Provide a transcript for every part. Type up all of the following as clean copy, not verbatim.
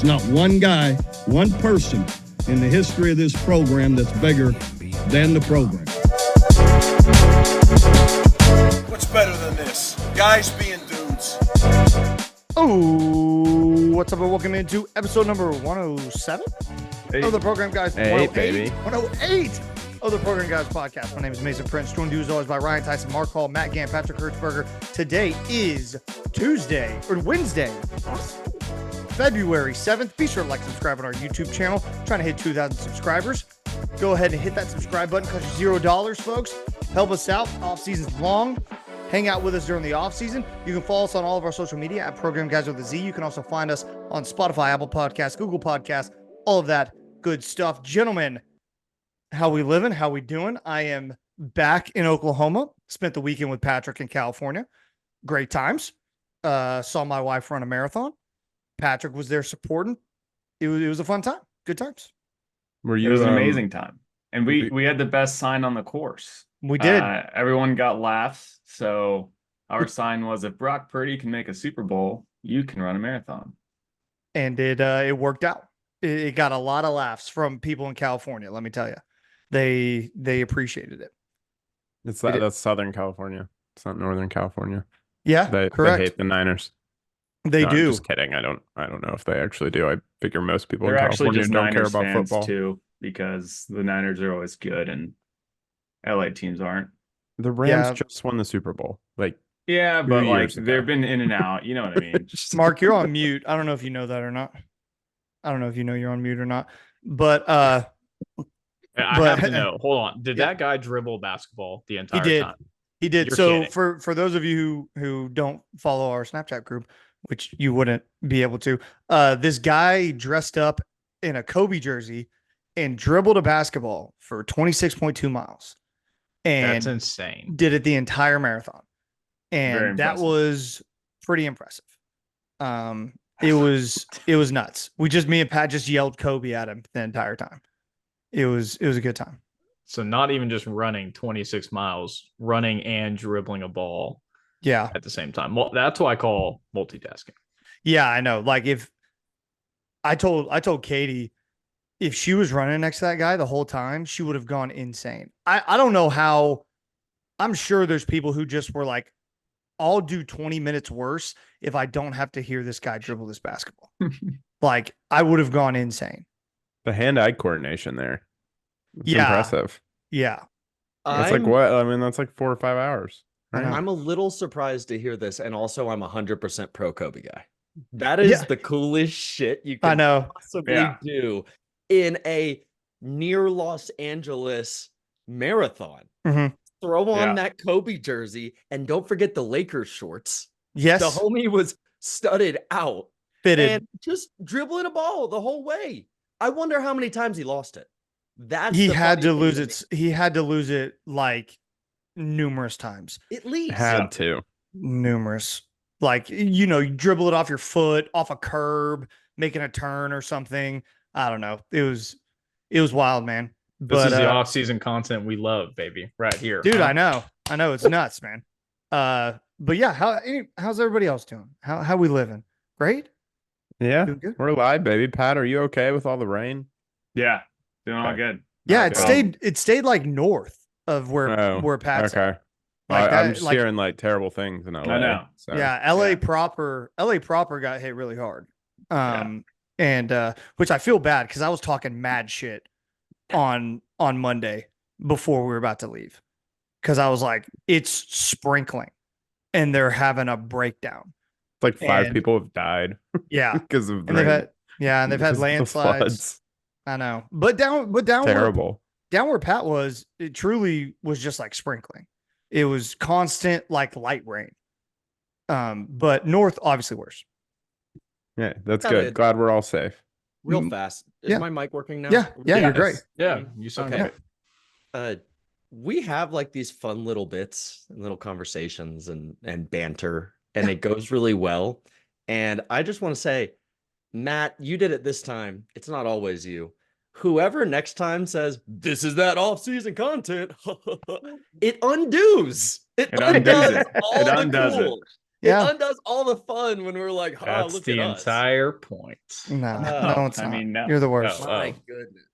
There's not one guy, one person in the history of this program that's bigger than the program. What's better than this? Guys being dudes. Oh, what's up and welcome into episode number 107 of the Program Guys. Hey, 108, baby. 108 of the Program Guys podcast. My name is Mason Prince, joined as always by Ryan Tyson, Mark Hall, Matt Gant, Patrick Hertzberger. Today is Wednesday, February 7th. Be sure to like and subscribe on our YouTube channel. Trying to hit 2,000 subscribers. Go ahead and hit that subscribe button. Costs you $0, folks. Help us out. Off season's long. Hang out with us during the off season. You can follow us on all of our social media at Program Guys with a Z. You can also find us on Spotify, Apple Podcasts, Google Podcasts, all of that good stuff. Gentlemen, how we living? How we doing? I am back in Oklahoma. Spent the weekend with Patrick in California. Great times. Saw my wife run a marathon. Patrick was there supporting. It was a fun time. Good times. It was an amazing time. And we had the best sign on the course. We did. Everyone got laughs. So our sign was, if Brock Purdy can make a Super Bowl, you can run a marathon. And it worked out. It got a lot of laughs from people in California. Let me tell you, they appreciated it. That's Southern California. It's not Northern California. Yeah, They correct. hate the Niners. They No, do. I'm just kidding. I don't know if they actually do. I figure most people They're in actually California just don't Niners care about fans football. too, because the Niners are always good and LA teams aren't. The Rams Yeah. just won the Super Bowl. Yeah, but like years ago. they've been in and out. You know what I mean? Mark, you're on mute. I don't know if you know that or not. I don't know if you know you're on mute or not. But I But- have to know. Hold on. Did Yeah. that guy dribble basketball the entire did. time? he did. You're So kidding. for those of you who don't follow our Snapchat group, which you wouldn't be able to, this guy dressed up in a Kobe jersey and dribbled a basketball for 26.2 miles. And That's insane. did it the entire marathon. Very And that impressive. was pretty impressive. It was nuts. Me and Pat just yelled Kobe at him the entire time. It was a good time. So not even just running 26 miles, running and dribbling a ball Yeah. at the same time. Well, that's what I call multitasking. Yeah, I know. Like if I told Katie if she was running next to that guy the whole time, she would have gone insane. I don't know how. I'm sure there's people who just were like, I'll do 20 minutes worse if I don't have to hear this guy dribble this basketball. Like I would have gone insane. The hand-eye coordination there. It's Yeah. impressive. Yeah. That's like what? I mean, that's like 4 or 5 hours. I know. Right? I'm a little surprised to hear this, and also I'm 100% pro Kobe guy. That is Yeah. the coolest shit you I can know. possibly Yeah. do in a near Los Angeles marathon. Mhm. Throw on Yeah. that Kobe jersey, and don't forget the Lakers shorts. Yes. The homie was studded out Fitted. and just dribbling a ball the whole way. I wonder how many times he lost it. That's He the had funny to thing lose me. it. He had to lose it like numerous times. At least. Had to. Numerous. Like, you dribble it off your foot, off a curb, making a turn or something. I don't know. It was wild, man. This But is the off-season content we love, baby. Right here. dude, huh? I know it's nuts, man. But yeah, how's everybody else doing? How we living? Great? Yeah. Doing good? We're live, baby. Pat, are you okay with all the rain? Yeah, doing all Okay. good. Yeah, Okay. it stayed like north of where Pat's at. Okay. Like I'm that, just like- hearing like terrible things in LA. know. So. Yeah, LA Yeah. proper got hit really hard. And which I feel bad because I was talking mad shit on Monday before we were about to leave. Because I was like, it's sprinkling and they're having a breakdown. It's like 5 And- people have died Yeah. because of And they've rain. had Because of the landslides. floods. I know. But down Terrible. where Pat was, it truly was just like sprinkling. It was constant like light rain. But north obviously worse. Yeah, that's Yeah, good. it- Glad we're all safe. Real Mm, fast. Is yeah. my mic working now? Yeah, yeah, you're Yes. great. Yeah, you sound Okay. great. We have like these fun little bits and little conversations and banter, and it goes really well. And I just want to say, Matt, you did it this time. It's not always you. Whoever next time says this is that off-season content, it undoes. It It undoes undoes it. all It the undoes it. cool. Yeah. undoes all the fun when we're like, oh, That's look the at us. entire point. No, No, no, it's I not. mean, no. You're the worst. My goodness.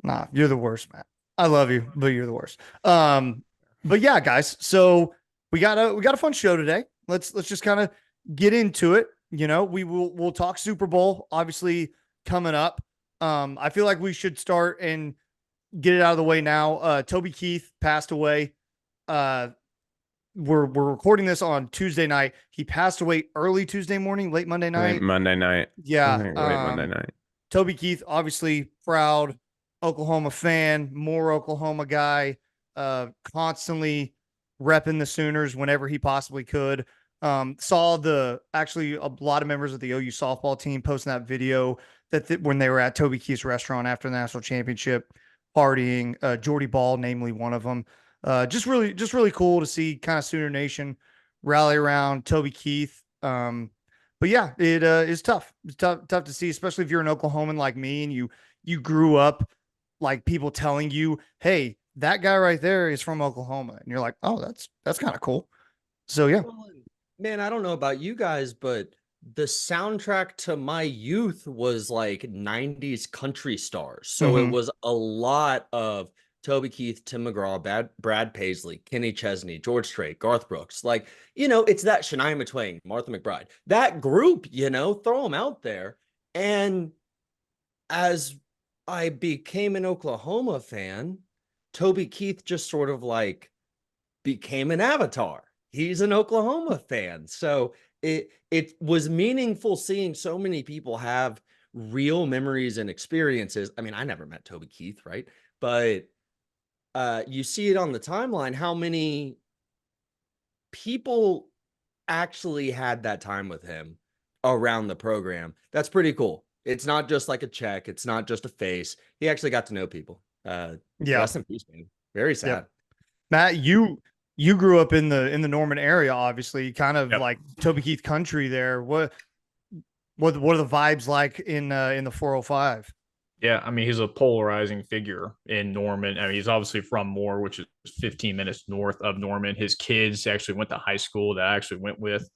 Nah, you're the worst, Matt. I love you, but you're the worst. But yeah, guys. So we got a fun show today. Let's just kind of get into it. You know, we'll talk Super Bowl, obviously coming up. I feel like we should start and get it out of the way now. Toby Keith passed away. Uh, we're recording this on Tuesday night. He passed away early Tuesday morning, late Monday I night. think Monday night. I Yeah. think late Monday night. Toby Keith, obviously proud Oklahoma fan, more Oklahoma guy, constantly repping the Sooners whenever he possibly could. Saw actually a lot of members of the OU softball team posting that video when they were at Toby Keith's restaurant after the national championship partying, Jordy Ball, namely one of them. Just really cool to see kind of Sooner Nation rally around Toby Keith. But yeah, it is tough. It's tough to see, especially if you're an Oklahoman like me and you grew up like people telling you, "Hey, that guy right there is from Oklahoma," and you're like, "Oh, that's kind of cool." So yeah, Well, man, I don't know about you guys, but the soundtrack to my youth was like 90s country stars. So it Mhm. was a lot of Toby Keith, Tim McGraw, Brad Paisley, Kenny Chesney, George Strait, Garth Brooks. Like, it's that Shania Twain, Martha McBride, that group, throw them out there. And as I became an Oklahoma fan, Toby Keith just sort of like became an avatar. He's an Oklahoma fan. So it was meaningful seeing so many people have real memories and experiences. I mean, I never met Toby Keith, right? But you see it on the timeline how many people actually had that time with him around the program. That's pretty cool. It's not just like a check. It's not just a face. He actually got to know people. yeah, Rest in peace, man. Very sad. Yep. Matt, you grew up in the Norman area, obviously, kind of Yep. like Toby Keith country there. What are the vibes like in the 405? Yeah, I mean, he's a polarizing figure in Norman. I mean, he's obviously from Moore, which is 15 minutes north of Norman. His kids actually went to high school that I actually went with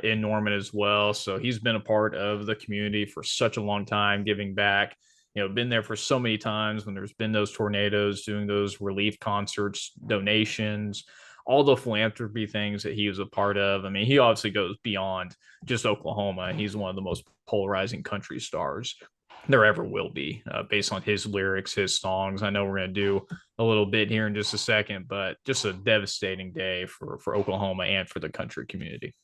in Norman as well. So he's been a part of the community for such a long time, giving back. Been there for so many times when there's been those tornadoes, doing those relief concerts, donations, all the philanthropy things that he was a part of. I mean, he obviously goes beyond just Oklahoma. He's one of the most polarizing country stars there ever will be, based on his lyrics, his songs. I know we're going to do a little bit here in just a second, but just a devastating day for Oklahoma and for the country community.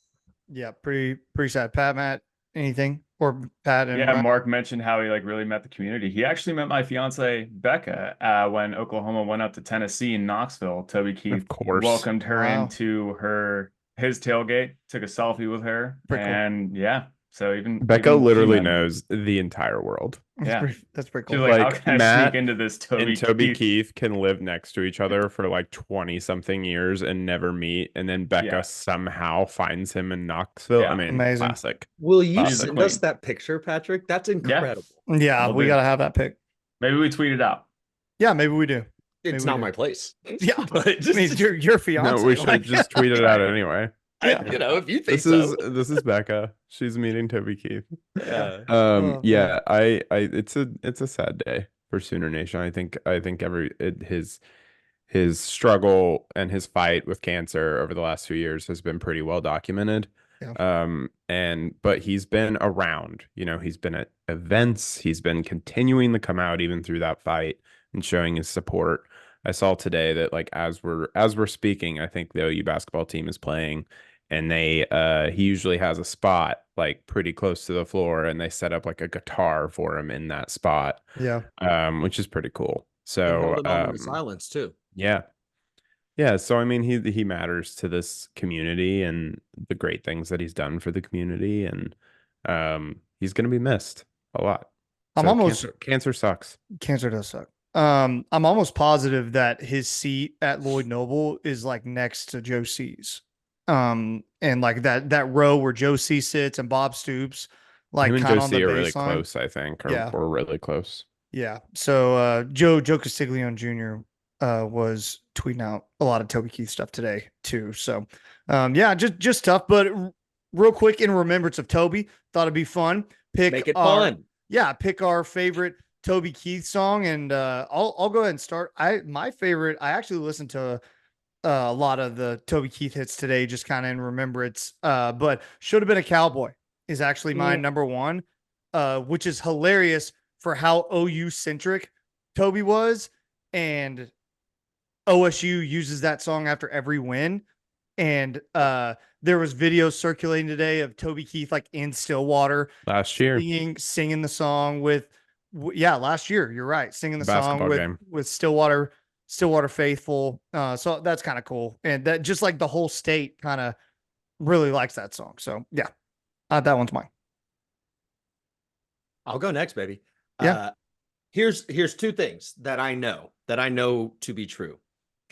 Yeah, pretty sad. Pat, Matt, anything or Pat and Yeah, Ryan? Mark mentioned how he like really met the community. He actually met my fiance Becca when Oklahoma went up to Tennessee in Knoxville. Toby Keith Of course. welcomed her Wow. into his tailgate, took a selfie with her, Pretty cool. and yeah. So Becca even she literally met him. knows the entire world. Yeah. That's pretty She's cool. like, how Like, can I Matt sneak into this And Toby Keith? Keith can live next to each other for like 20 something years and never meet. And then Becca Yeah. somehow finds him in Knoxville. Yeah. I mean, Amazing. classic. Will you She's the send us queen. that picture, Patrick? That's incredible. Yeah, Will we do. got to have that pick. Maybe we tweet it out. Yeah, maybe we do. It's we not do. my place. Yeah, but I mean, your fiance. No, we should like- just tweet it out anyway. Yeah. if you think This so. is Becca. She's meeting Toby Keith. Yeah. Oh, Yeah, I it's a sad day for Sooner Nation. I think his struggle and his fight with cancer over the last few years has been pretty well documented. Yeah. But he's been around, he's been at events, he's been continuing to come out even through that fight and showing his support. I saw today that like as we're speaking, I think the OU basketball team is playing, and he usually has a spot like pretty close to the floor, and they set up like a guitar for him in that spot, Yeah. which is pretty cool. And So hold a moment of silence too. yeah. So I mean, he matters to this community and the great things that he's done for the community, and he's gonna be missed a lot. I'm So almost cancer sucks. cancer does suck. I'm almost positive that his seat at Lloyd Noble is like next to Joe C's. And like that row where Joe C sits and Bob Stoops, like Him and kind of on the Josie are really baseline. close, I think, Yeah. or really close. Yeah. So Joe Castiglione Jr. Was tweeting out a lot of Toby Keith stuff today too. So, yeah, just tough. But real quick, in remembrance of Toby, thought it'd be fun. Make it fun. Pick our favorite Toby Keith song, and I'll go ahead and start. My favorite. I actually listened to a lot of the Toby Keith hits today, just kind of in remembrance. But Should Have Been a Cowboy is actually my number one, which is hilarious for how OU centric Toby was, and OSU uses that song after every win. And there was videos circulating today of Toby Keith like in Stillwater last year singing the song with last year. You're right, singing the song with Stillwater faithful. So that's kind of cool, and that just like the whole state kind of really likes that song. So yeah, that one's mine. I'll go next, baby. Yeah. Here's two things that I know to be true.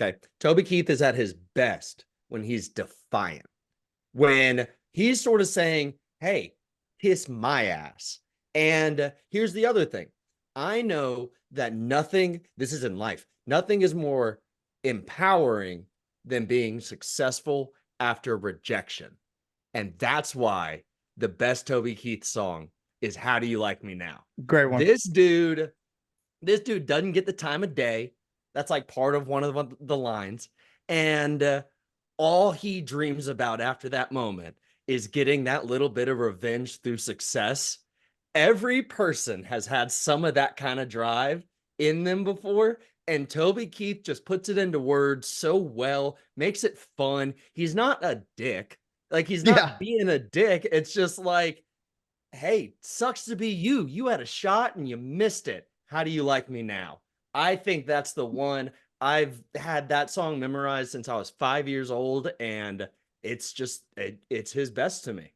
Okay. Toby Keith is at his best when he's defiant, when he's sort of saying, hey, kiss my ass. And here's the other thing. I know that this is in life, nothing is more empowering than being successful after rejection. And that's why the best Toby Keith song is How Do You Like Me Now? Great one. This dude doesn't get the time of day. That's like part of one of the lines. And all he dreams about after that moment is getting that little bit of revenge through success. Every person has had some of that kind of drive in them before. And Toby Keith just puts it into words so well, makes it fun. He's not a dick. Like, he's not being a dick. It's just like, hey, sucks to be you. You had a shot and you missed it. How do you like me now? I think that's the one. I've had that song memorized since I was 5 years old, and it's just, it's his best to me.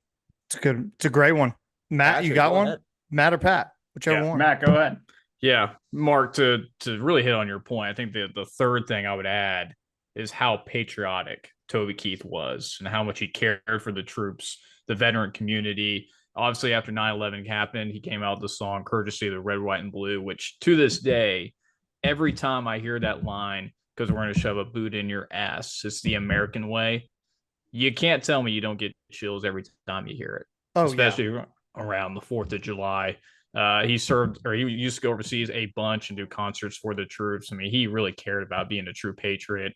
It's good. It's a great one. Matt, Patrick, you got one? ahead. Matt or Pat, whichever one. Matt, go ahead. Yeah, Mark, to really hit on your point, I think the third thing I would add is how patriotic Toby Keith was and how much he cared for the troops, the veteran community. Obviously, after 9/11 happened, he came out with the song Courtesy of the Red, White, and Blue, which to this day, every time I hear that line, because we're going to shove a boot in your ass, it's the American way. You can't tell me you don't get chills every time you hear it. Oh, especially around the 4th of July. He used to go overseas a bunch and do concerts for the troops. I mean, he really cared about being a true patriot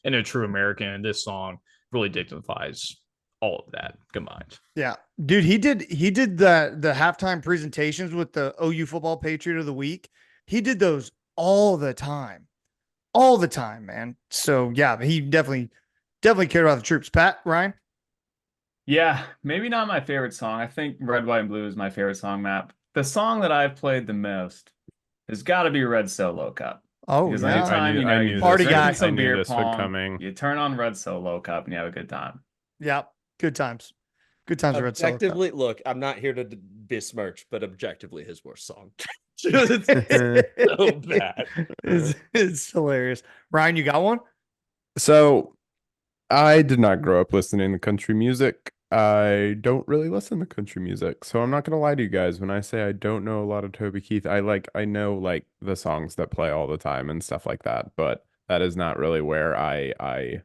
and a true American. And this song really dignifies all of that combined. Yeah, dude, he did the halftime presentations with the OU Football Patriot of the Week. He did those all the time, man. So yeah, he definitely cared about the troops. Pat, Ryan. Yeah, maybe not my favorite song. I think Red, White, and Blue is my favorite song, Matt. The song that I've played the most has got to be Red Solo Cup. Oh, because yeah. anytime you party guy, some beer this pong, coming. you turn on Red Solo Cup and you have a good time. Yeah, good times. Good times. Red Solo Cup. Objectively, look, I'm not here to besmirch, but objectively, his worst song. So bad. It's hilarious. Ryan, you got one? So I did not grow up listening to country music. I don't really listen to country music, so I'm not gonna lie to you guys when I say I don't know a lot of Toby Keith. I know like the songs that play all the time and stuff like that, but that is not really where I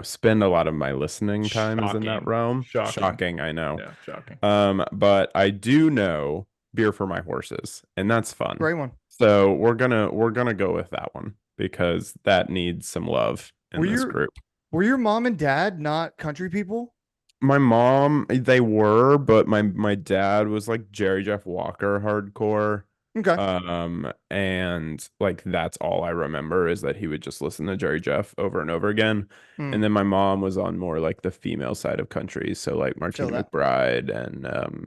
spend a lot of my listening time is in that realm. Shocking, I know. Yeah, shocking. But I do know Beer for My Horses, and that's fun. Great one. So we're gonna go with that one because that needs some love in this group. Were your mom and dad not country people? My mom, they were, but my dad was like Jerry Jeff Walker hardcore. Okay. And like that's all I remember is that he would just listen to Jerry Jeff over and over again. And then my mom was on more like the female side of country, so like Martina McBride and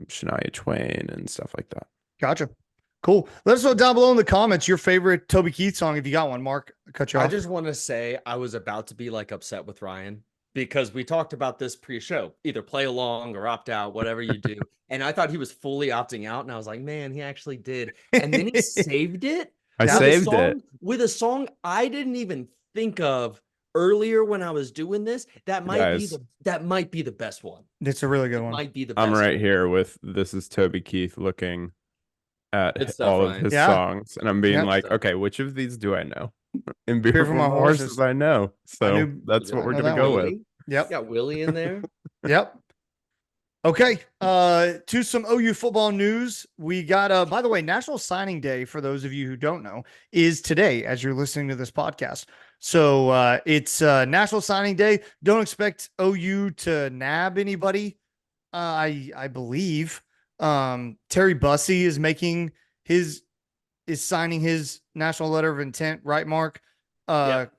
Shania Twain and stuff like that. Gotcha. Cool. Let us know down below in the comments your favorite Toby Keith song if you got one. Mark, cut you off. I just want to say I was about to be like upset with Ryan because we talked about this pre-show, either play along or opt out, whatever you do. And I thought he was fully opting out. And I was like, man, he actually did. And then he saved it. I saved it with a song I didn't even think of earlier when I was doing this. That might be the best one. It's a really good one. Might be the best. I'm right here with this is Toby Keith looking at all of his songs, and I'm being like, okay, which of these do I know? And beer, Beer for for my my horses, horses. I know. So knew- that's I what we're know gonna that go one. with. Yep. Got Willie in there. Yep. Okay. To some OU football news. We got by the way, National Signing Day, for those of you who don't know, is today as you're listening to this podcast. So it's National Signing Day. Don't expect OU to nab anybody. I believe Terry Bussey is signing his national letter of intent, right, Mark? But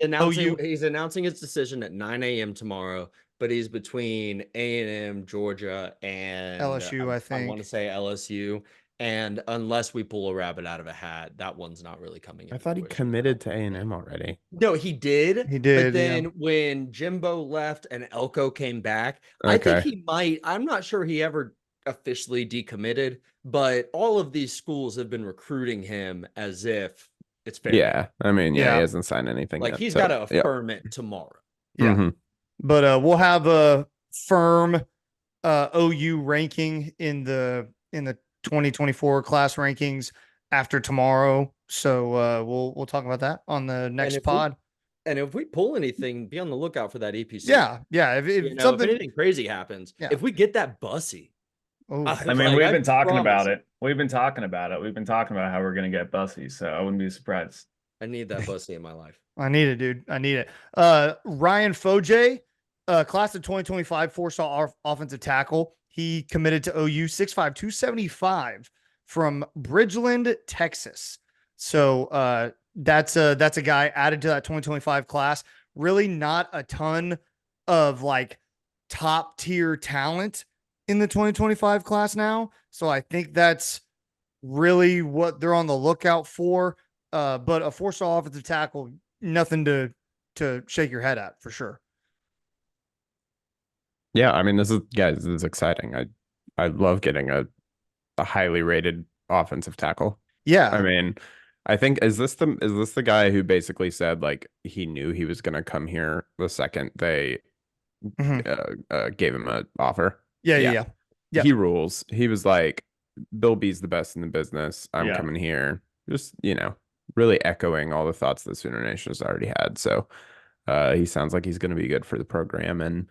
OU He's announcing his decision at 9 a.m. tomorrow, but he's between A&M, Georgia, and LSU, I I think. want to say LSU. And unless we pull a rabbit out of a hat, that one's not really coming. I into thought he fruition. committed to A&M already. No, he did. He did, But then yeah. when Jimbo left and Elko came back, I think Okay. he might. I'm not sure he ever officially decommitted, but all of these schools have been recruiting him as if it's fair. Yeah. I mean, Yeah. he hasn't signed anything Like yet. he's so, got to yeah. affirm it tomorrow. Yeah. Mhm. But we'll have a firm OU ranking in the 2024 class rankings after tomorrow. So we'll talk about that on the next pod. And if we pull anything, be on the lookout for that EPC. Yeah. If If something, anything crazy happens, Yeah. if we get that Bussy, oh, I mean, we've been talking about it. We've been talking about how we're going to get Bussy, so I wouldn't be surprised. I need that Bussy in my life. I need it, dude. I need it. Ryan Foje, class of 2025, four-star offensive tackle. He committed to OU, 6'5", 275 from Bridgeland, Texas. So that's a guy added to that 2025 class. Really not a ton of like top tier talent in the 2025 class now. So I think that's really what they're on the lookout for. But a four-star offensive tackle, nothing to shake your head at for sure. Yeah, I mean, this is exciting. I love getting a highly rated offensive tackle. Yeah. I mean, I think is this the guy who basically said like he knew he was gonna come here the second they gave him an offer? Yeah. He rules. He was like, Bill B's the best in the business. I'm coming here. Just, really echoing all the thoughts that Sooner Nation has already had. So he sounds like he's going to be good for the program. And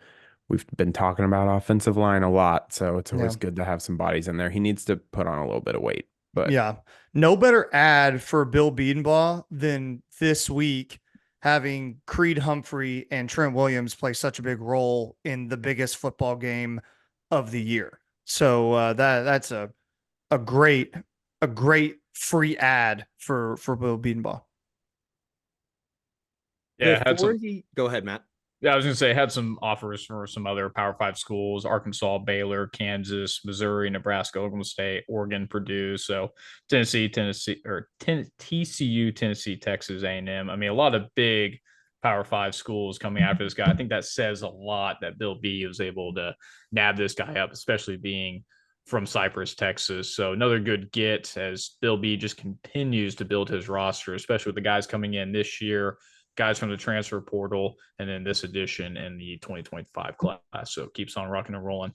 we've been talking about offensive line a lot. So it's always good to have some bodies in there. He needs to put on a little bit of weight. But yeah, no better ad for Bill Bedenbaugh than this week having Creed Humphrey and Trent Williams play such a big role in the biggest football game of the year. So that's a great free ad for Bill Bedenbaugh. Yeah, Go ahead, Matt. Yeah, I was going to say, had some offers for some other Power 5 schools: Arkansas, Baylor, Kansas, Missouri, Nebraska, Oklahoma State, Oregon, Purdue. So TCU, Tennessee, Texas A&M. I mean, a lot of big Power 5 schools coming after this guy. I think that says a lot that Bill B was able to nab this guy up, especially being from Cypress, Texas. So another good get as Bill B just continues to build his roster, especially with the guys coming in this year, guys from the transfer portal, and then this edition in the 2025 class. So it keeps on rocking and rolling.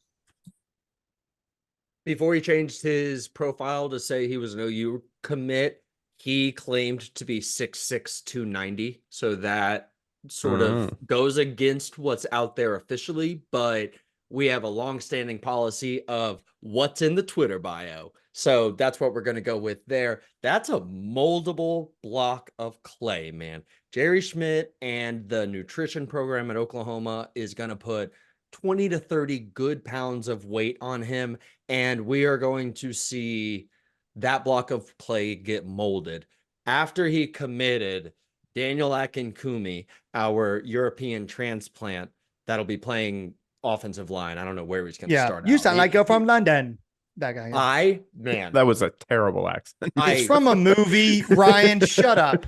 Before he changed his profile to say he was an OU commit, he claimed to be 6'6", 290. So that sort of goes against what's out there officially, but we have a long-standing policy of what's in the Twitter bio. So that's what we're going to go with there. That's a moldable block of clay, man. Jerry Schmidt and the nutrition program at Oklahoma is going to put 20 to 30 good pounds of weight on him, and we are going to see that block of clay get molded. After he committed, Daniel Akinkumi, our European transplant, that'll be playing offensive line. I don't know where he's going to start. You sound like you're from London. That guy. Man, that was a terrible accent. It's from a movie. Ryan, shut up.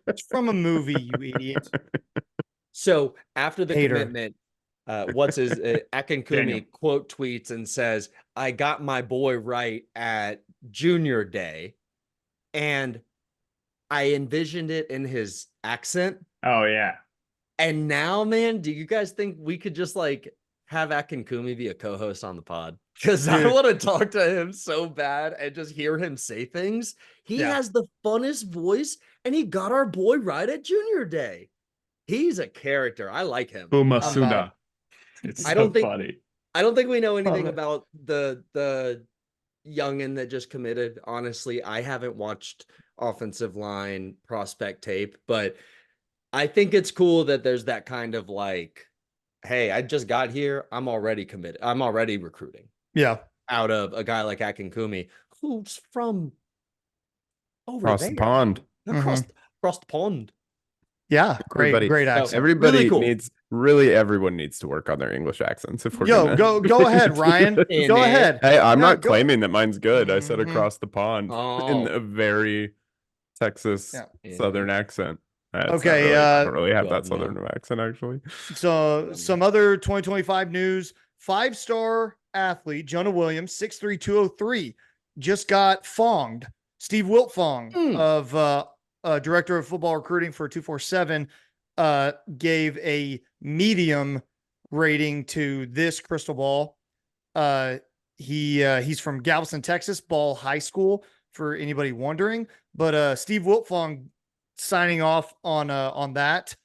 It's from a movie, you idiot. So after the commitment, what's his Akinkumi quote tweets and says, "I got my boy right at junior day," and I envisioned it in his accent. Oh yeah. And now, man, do you guys think we could just like have Akinkumi be a co-host on the pod? Because I want to talk to him so bad and just hear him say things. He has the funnest voice, and he got our boy right at junior day. He's a character. I like him. Umasuda. It's so I don't think funny. I don't think we know anything it. about the youngin that just committed. Honestly, I haven't watched offensive line prospect tape, but I think it's cool that there's that kind of like, hey, I just got here. I'm already committed. I'm already recruiting Yeah. out of a guy like Akinkumi, who's from over Across there, the pond. across the pond. Yeah. Everybody- Great So, accent. Everybody really cool. everyone needs to work on their English accents. If we're Yo, gonna... go ahead, Ryan. In Go it. ahead. Hey, I'm No, not go- claiming that mine's good. I said Mhm. across the pond in Oh, a very Texas Yeah. Southern accent. It's not Okay, really, I don't really have that God, Southern accent actually. So some other 2025 news. 5-star athlete Jonah Williams, 6'3", 203, just got fonged. Steve Wiltfong of director of football recruiting for 247 gave a medium rating to this crystal ball. He's from Galveston, Texas, Ball High School, for anybody wondering. But Steve Wiltfong signing off on that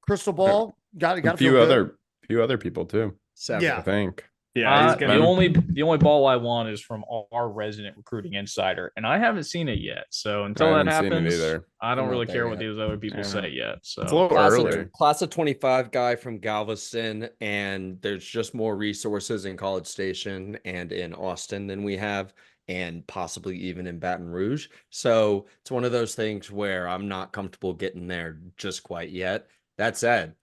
crystal ball. Got A to few feel good. few other people too. Yeah. I think. Yeah, he's The gonna. only ball I want is from our resident recruiting insider, and I haven't seen it yet. So until that haven't seen it happens, either. I don't I'm really not care there what yet. these other people Yeah. say yet. So It's a little class early. of, class of 25 guy from Galveston, and there's just more resources in College Station and in Austin than we have, and possibly even in Baton Rouge. So it's one of those things where I'm not comfortable getting there just quite yet. That said,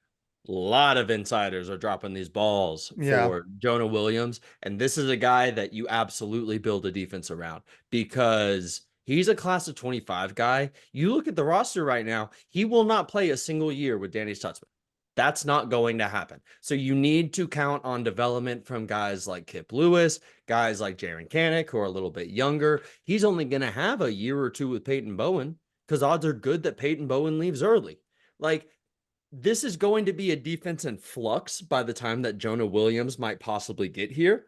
a lot of insiders are dropping these balls Yeah. for Jonah Williams. And this is a guy that you absolutely build a defense around because he's a class of 25 guy. You look at the roster right now, he will not play a single year with Danny Stutzman. That's not going to happen. So you need to count on development from guys like Kip Lewis, guys like Jaron Kanik, who are a little bit younger. He's only going to have a year or two with Peyton Bowen because odds are good that Peyton Bowen leaves early. Like, this is going to be a defense in flux by the time that Jonah Williams might possibly get here.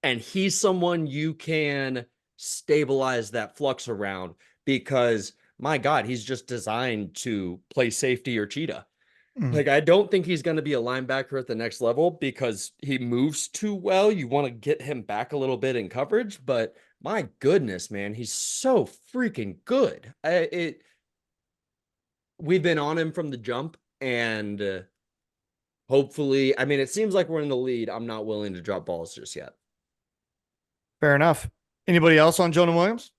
And he's someone you can stabilize that flux around because, my God, he's just designed to play safety or cheetah. Like, I don't think he's going to be a linebacker at the next level because he moves too well. You want to get him back a little bit in coverage, but my goodness, man, he's so freaking good. We've been on him from the jump, and hopefully, I mean, it seems like we're in the lead. I'm not willing to drop balls just yet. Fair enough. Anybody else on Jonah Williams?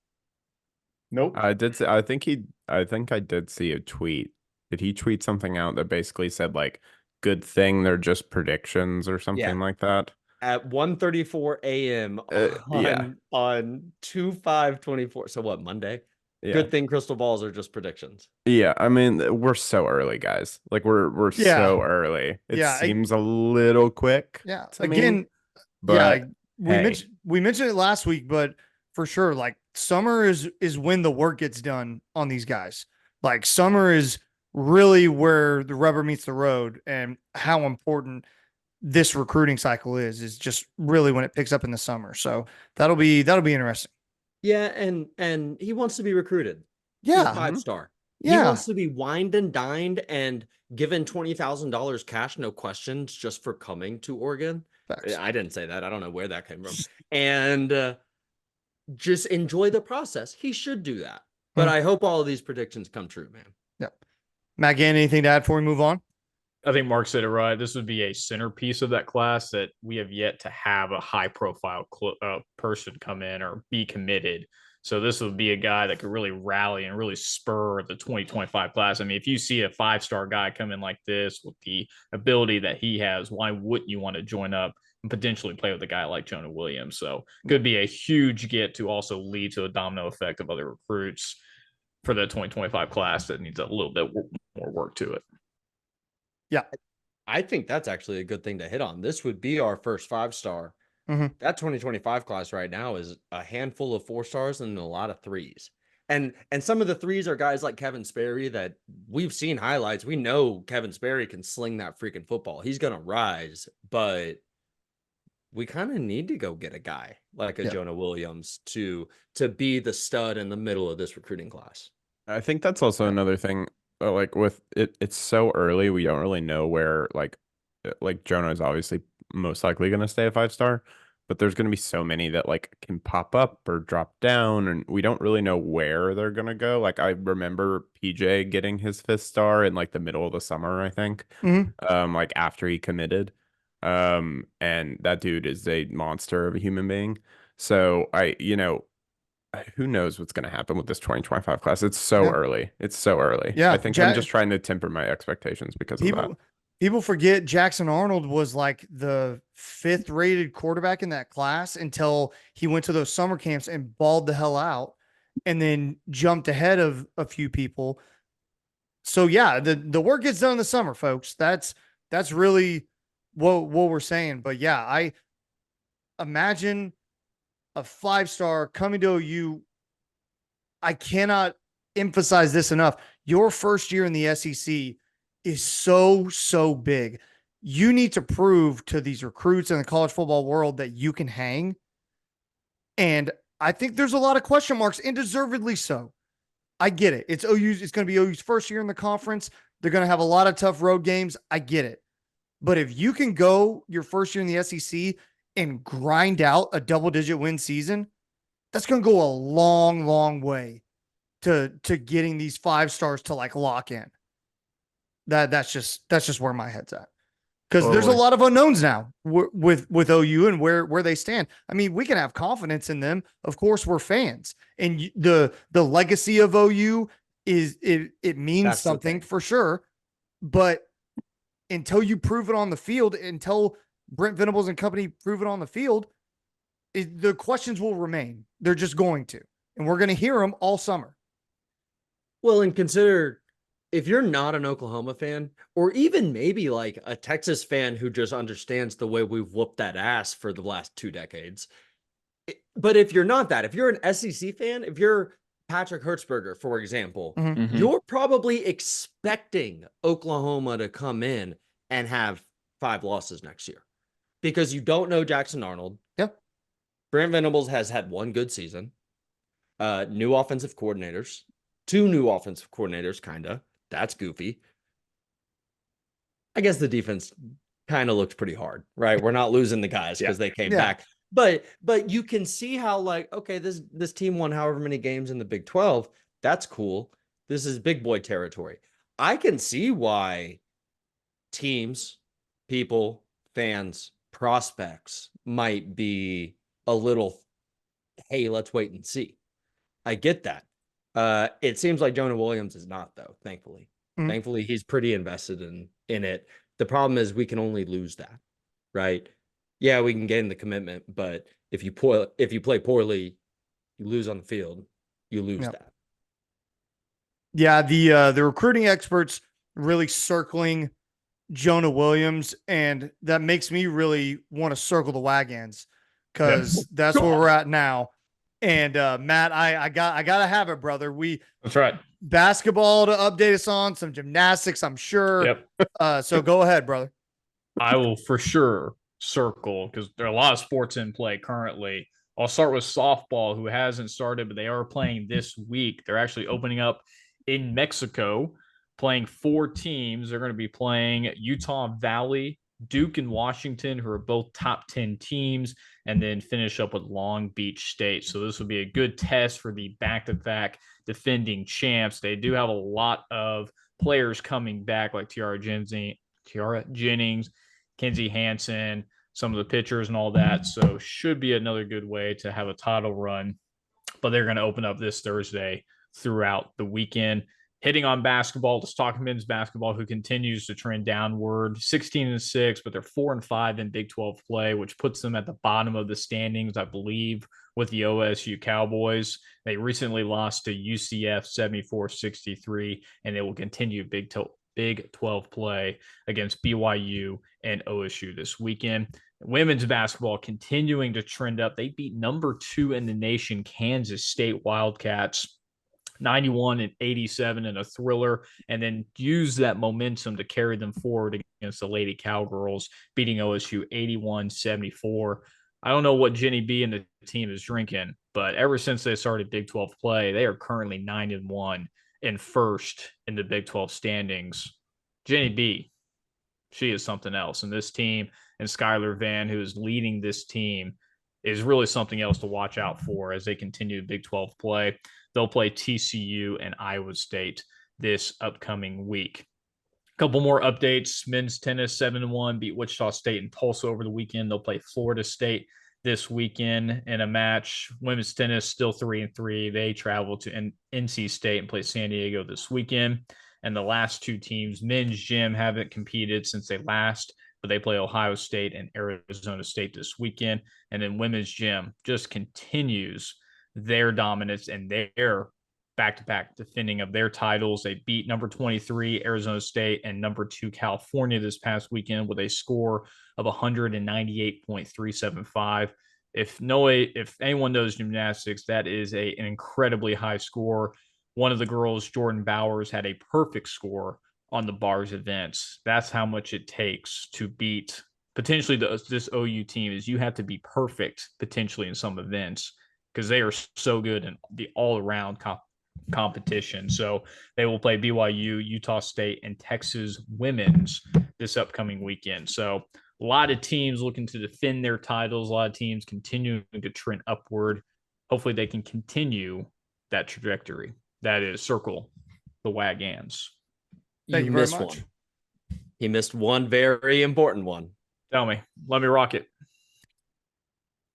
Nope. I did. I think I did see a tweet. Did he tweet something out that basically said like, "Good thing they're just predictions" or something like that? At 1:34 a.m. on 2/5/24. So what, Monday? Yeah. Good thing crystal balls are just predictions. Yeah, I mean, we're so early, guys. Like we're Yeah. so early. It Yeah, seems a little quick. Yeah. to me, Again, but we mentioned it last week, but for sure, like summer is when the work gets done on these guys. Like summer is really where the rubber meets the road, and how important this recruiting cycle is just really when it picks up in the summer. So that'll be interesting. Yeah, and he wants to be recruited. Yeah. He's a 5-star. He Yeah. wants to be wined and dined and given $20,000 cash, no questions, just for coming to Oregon. Facts. I didn't say that. I don't know where that came from. And just enjoy the process. He should do that. But I hope all of these predictions come true, man. Yep. Matt Gann, anything to add before we move on? I think Mark said it right. This would be a centerpiece of that class that we have yet to have a high profile person come in or be committed. So this would be a guy that could really rally and really spur the 2025 class. I mean, if you see a 5-star guy come in like this with the ability that he has, why wouldn't you want to join up and potentially play with a guy like Jonah Williams? So could be a huge get to also lead to a domino effect of other recruits for the 2025 class that needs a little bit more work to it. Yeah. I think that's actually a good thing to hit on. This would be our first 5-star. That 2025 class right now is a handful of 4-stars and a lot of 3s. And some of the 3s are guys like Kevin Sperry that we've seen highlights. We know Kevin Sperry can sling that freaking football. He's going to rise, but we kind of need to go get a guy like a Jonah Williams to be the stud in the middle of this recruiting class. I think that's also another thing. Like with it, it's so early. We don't really know where like Jonah is obviously most likely going to stay a 5 star, but there's going to be so many that like can pop up or drop down, and we don't really know where they're going to go. Like I remember PJ getting his 5th star in like the middle of the summer, I think, Mhm. like after he committed. And that dude is a monster of a human being. So who knows what's going to happen with this 2025 class? It's so Yeah. early. It's so early. I Yeah. think I'm just trying to temper my expectations because of that. People forget Jackson Arnold was like the 5th rated quarterback in that class until he went to those summer camps and balled the hell out and then jumped ahead of a few people. So yeah, the work gets done in the summer, folks. That's really what we're saying. But yeah, I imagine a 5 star coming to OU. I cannot emphasize this enough. Your first year in the SEC is so big. You need to prove to these recruits in the college football world that you can hang. And I think there's a lot of question marks, and deservedly so. I get it. It's OU's, it's going to be OU's first year in the conference. They're going to have a lot of tough road games. I get it. But if you can go your first year in the SEC and grind out a double-digit win season, that's going to go a long way to getting these 5 stars to like lock in. That's just where my head's at. Because there's a lot of unknowns now with OU and where they stand. I mean, we can have confidence in them. Of course, we're fans, and the legacy of OU is it means That's something for sure. But until you prove it on the field, until Brent Venables and company prove it on the field, the questions will remain. They're just going to, and we're going to hear them all summer. Well, and consider if you're not an Oklahoma fan, or even maybe like a Texas fan who just understands the way we've whooped that ass for the last 2 decades. But if you're not that, if you're an SEC fan, if you're Patrick Hertzberger, for example, you're probably expecting Oklahoma to come in and have 5 losses next year because you don't know Jackson Arnold. Yep. Brent Venables has had 1 good season. New offensive coordinators, 2 new offensive coordinators, kind of. That's goofy. I guess the defense kind of looks pretty hard, right? We're not losing the guys because they came back. But you can see how like, okay, this team won however many games in the Big 12. That's cool. This is big boy territory. I can see why teams, people, fans, prospects might be a little, hey, let's wait and see. I get that. It seems like Jonah Williams is not, though, thankfully. Thankfully, he's pretty invested in it. The problem is we can only lose that, right? Yeah, we can gain the commitment, but if you play poorly, you lose on the field, you lose that. Yeah, the recruiting experts really circling Jonah Williams, and that makes me really want to circle the wagons because that's where we're at now. And Matt, I gotta have it, brother. That's right. Basketball to update us on, some gymnastics, I'm sure. Yep. So go ahead, brother. I will for sure circle because there are a lot of sports in play currently. I'll start with softball, who hasn't started, but they are playing this week. They're actually opening up in Mexico, playing 4 teams. They're going to be playing Utah Valley, Duke, and Washington, who are both top 10 teams, and then finish up with Long Beach State. So this will be a good test for the back-to-back defending champs. They do have a lot of players coming back, like Tiara Jennings, Kenzie Hansen, some of the pitchers and all that. So should be another good way to have a title run. But they're going to open up this Thursday throughout the weekend. Hitting on basketball, let's talk men's basketball, who continues to trend downward, 16-6, but they're 4-5 in Big 12 play, which puts them at the bottom of the standings, I believe, with the OSU Cowboys. They recently lost to UCF 74-63, and they will continue Big 12 play against BYU and OSU this weekend. Women's basketball continuing to trend up. They beat number 2 in the nation, Kansas State Wildcats, 91-87 in a thriller, and then use that momentum to carry them forward against the Lady Cowgirls, beating OSU 81-74. I don't know what Jenny B and the team is drinking, but ever since they started Big 12 play, they are currently 9-1 in first in the Big 12 standings. Jenny B, she is something else. And this team and Skylar Van, who is leading this team, is really something else to watch out for as they continue Big 12 play. They'll play TCU and Iowa State this upcoming week. A couple more updates. Men's tennis 7-1 beat Wichita State and Tulsa over the weekend. They'll play Florida State this weekend in a match. Women's tennis still 3-3. They travel to NC State and play San Diego this weekend. And the last two teams, men's gym, haven't competed since they last, but they play Ohio State and Arizona State this weekend. And then women's gym just continues their dominance and their back-to-back defending of their titles. They beat number 23 Arizona State and number 2 California this past weekend with a score of 198.375. If anyone knows gymnastics, that is an incredibly high score. One of the girls, Jordan Bowers, had a perfect score on the bars events. That's how much it takes to beat potentially this OU team. Is you have to be perfect potentially in some events because they are so good in the all-around competition. So they will play BYU, Utah State, and Texas women's this upcoming weekend. So a lot of teams looking to defend their titles, a lot of teams continuing to trend upward. Hopefully they can continue that trajectory. That is circle the wagons. Thank you very missed much. one. He missed one very important one. Tell me. Let me rock it.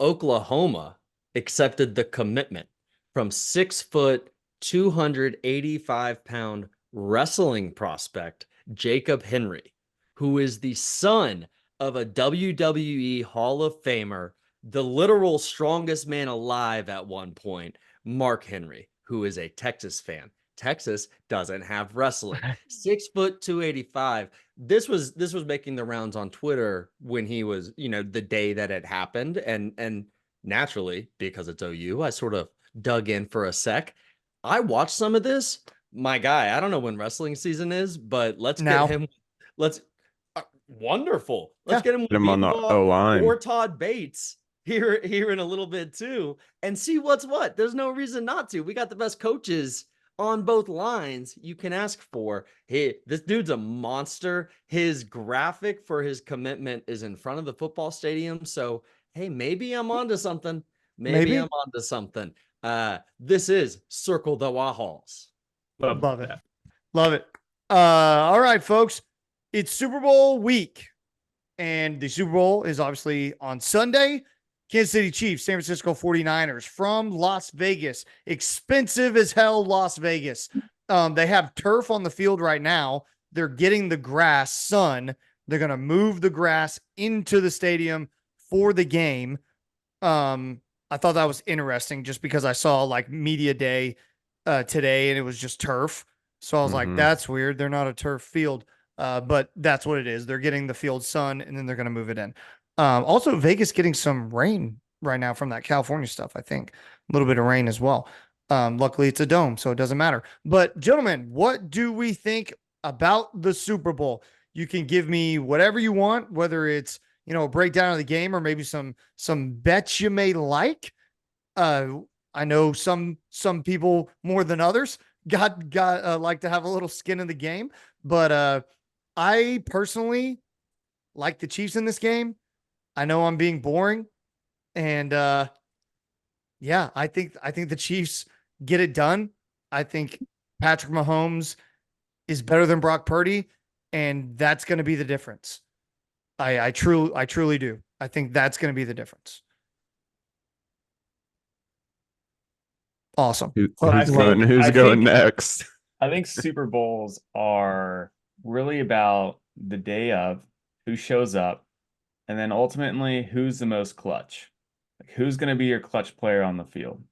Oklahoma accepted the commitment from 6 foot, 285-pound wrestling prospect Jacob Henry, who is the son of a WWE Hall of Famer, the literal strongest man alive at one point, Mark Henry, who is a Texas fan. Texas doesn't have wrestling. 6 foot, 285. This was making the rounds on Twitter when he was, the day that it happened. And naturally, because it's OU, I sort of dug in for a sec. I watched some of this. My guy, I don't know when wrestling season is, but let's Now. get him. Wonderful. Let's get him, Get him on the O-line. or Todd Bates here in a little bit too, and see what's what. There's no reason not to. We got the best coaches on both lines you can ask for. Hey, this dude's a monster. His graphic for his commitment is in front of the football stadium. So, hey, maybe I'm onto something. Maybe I'm onto something. This is Circle the Wahalls. Love it. Love it. All right, folks. It's Super Bowl week, and the Super Bowl is obviously on Sunday. Kansas City Chiefs, San Francisco 49ers from Las Vegas. Expensive as hell, Las Vegas. They have turf on the field right now. They're getting the grass, sun. They're going to move the grass into the stadium for the game. I thought that was interesting just because I saw like media day today and it was just turf. So I was like, that's weird. They're not a turf field, but that's what it is. They're getting the field sun and then they're going to move it in. Also, Vegas getting some rain right now from that California stuff, I think. A little bit of rain as well. Luckily, it's a dome, so it doesn't matter. But, gentlemen, what do we think about the Super Bowl? You can give me whatever you want, whether it's a breakdown of the game or maybe some bets you may like. I know some people more than others got like to have a little skin in the game, but I personally like the Chiefs in this game. I know I'm being boring, and yeah, I think the Chiefs get it done. I think Patrick Mahomes is better than Brock Purdy, and that's going to be the difference. I truly do. I think that's going to be the difference. Awesome. Who's I going think- next? I think Super Bowls are really about the day of, who shows up, and then ultimately who's the most clutch. Like who's going to be your clutch player on the field.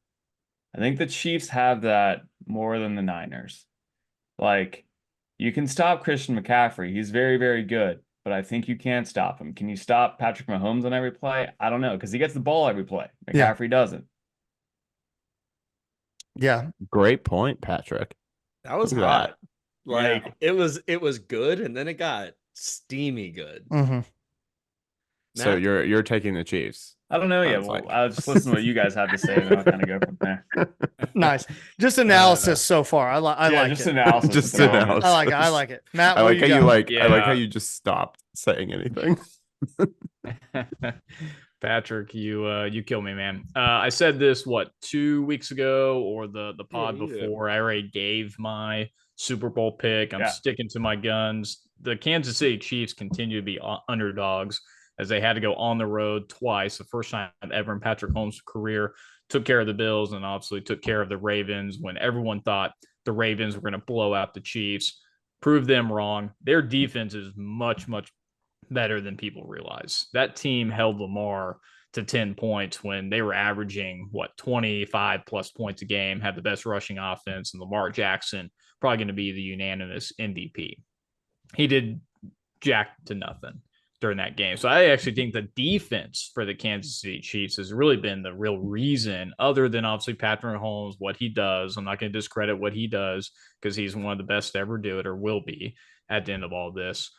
I think the Chiefs have that more than the Niners. Like, you can stop Christian McCaffrey. He's very, very good, but I think you can't stop him. Can you stop Patrick Mahomes on every play? I don't know, because he gets the ball every play. McCaffrey doesn't. Yeah. Great point, Patrick. That was Look at hot. that. Like it was good, and then it got steamy good. Mm-hmm. So Matt? you're taking the Chiefs. I don't know yet. Sounds Well, like. I'll just listen to what you guys have to say, and then I'll kind of go from there. Nice. Just analysis so far. I Yeah, like just it. analysis. Just at the moment. analysis. I like it. I like it. Matt, I what like do how you you got? I like how Yeah. you just stopped saying anything. Patrick, you kill me, man. I said this 2 weeks ago or the pod Yeah, you did. before. I already gave my Super Bowl pick. I'm Yeah. sticking to my guns. The Kansas City Chiefs continue to be underdogs as they had to go on the road twice, the first time ever in Patrick Holmes' career. Took care of the Bills and obviously took care of the Ravens when everyone thought the Ravens were going to blow out the Chiefs. Proved them wrong. Their defense is much, much better than people realize. That team held Lamar to 10 points when they were averaging 25 plus points a game, had the best rushing offense, and Lamar Jackson probably going to be the unanimous MVP. He did jack to nothing during that game. So I actually think the defense for the Kansas City Chiefs has really been the real reason, other than obviously Patrick Mahomes, what he does. I'm not going to discredit what he does because he's one of the best to ever do it or will be at the end of all this.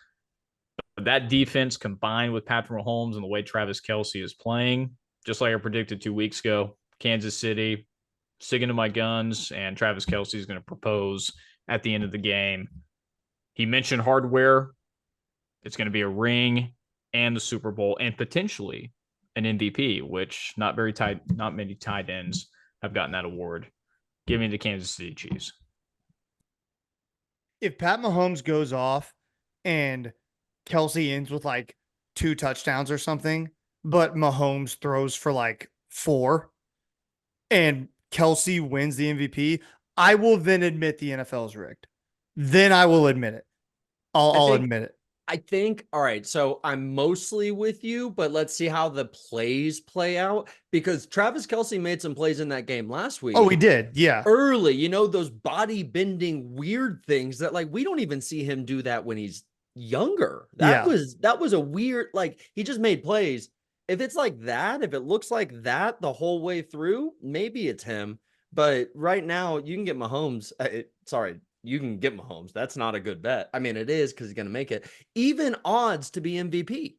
But that defense combined with Patrick Mahomes and the way Travis Kelce is playing, just like I predicted 2 weeks ago, Kansas City, sticking to my guns, and Travis Kelce is going to propose at the end of the game. He mentioned hardware. It's going to be a ring and the Super Bowl and potentially an MVP, which not many tight ends have gotten that award. Give me the Kansas City Chiefs. If Pat Mahomes goes off and Kelsey ends with 2 touchdowns or something, but Mahomes throws for 4 and Kelsey wins the MVP, I will then admit the NFL is rigged. Then I will admit it. I'll admit it. I think, all right, so I'm mostly with you, but let's see how the plays play out because Travis Kelce made some plays in that game last week. Oh, he did. Yeah. Early, those body bending weird things that we don't even see him do that when he's younger. That was a weird, he just made plays. If it's like that, if it looks like that the whole way through, maybe it's him. But right now, you can get Mahomes. You can get Mahomes. That's not a good bet. I mean, it is because he's going to make it. Even odds to be MVP.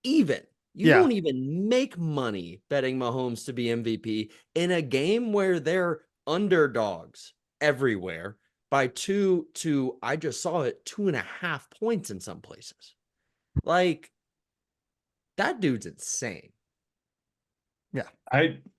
Even. You don't even make money betting Mahomes to be MVP in a game where they're underdogs everywhere by 2 to, I just saw it, 2.5 points in some places. That dude's insane. Yeah.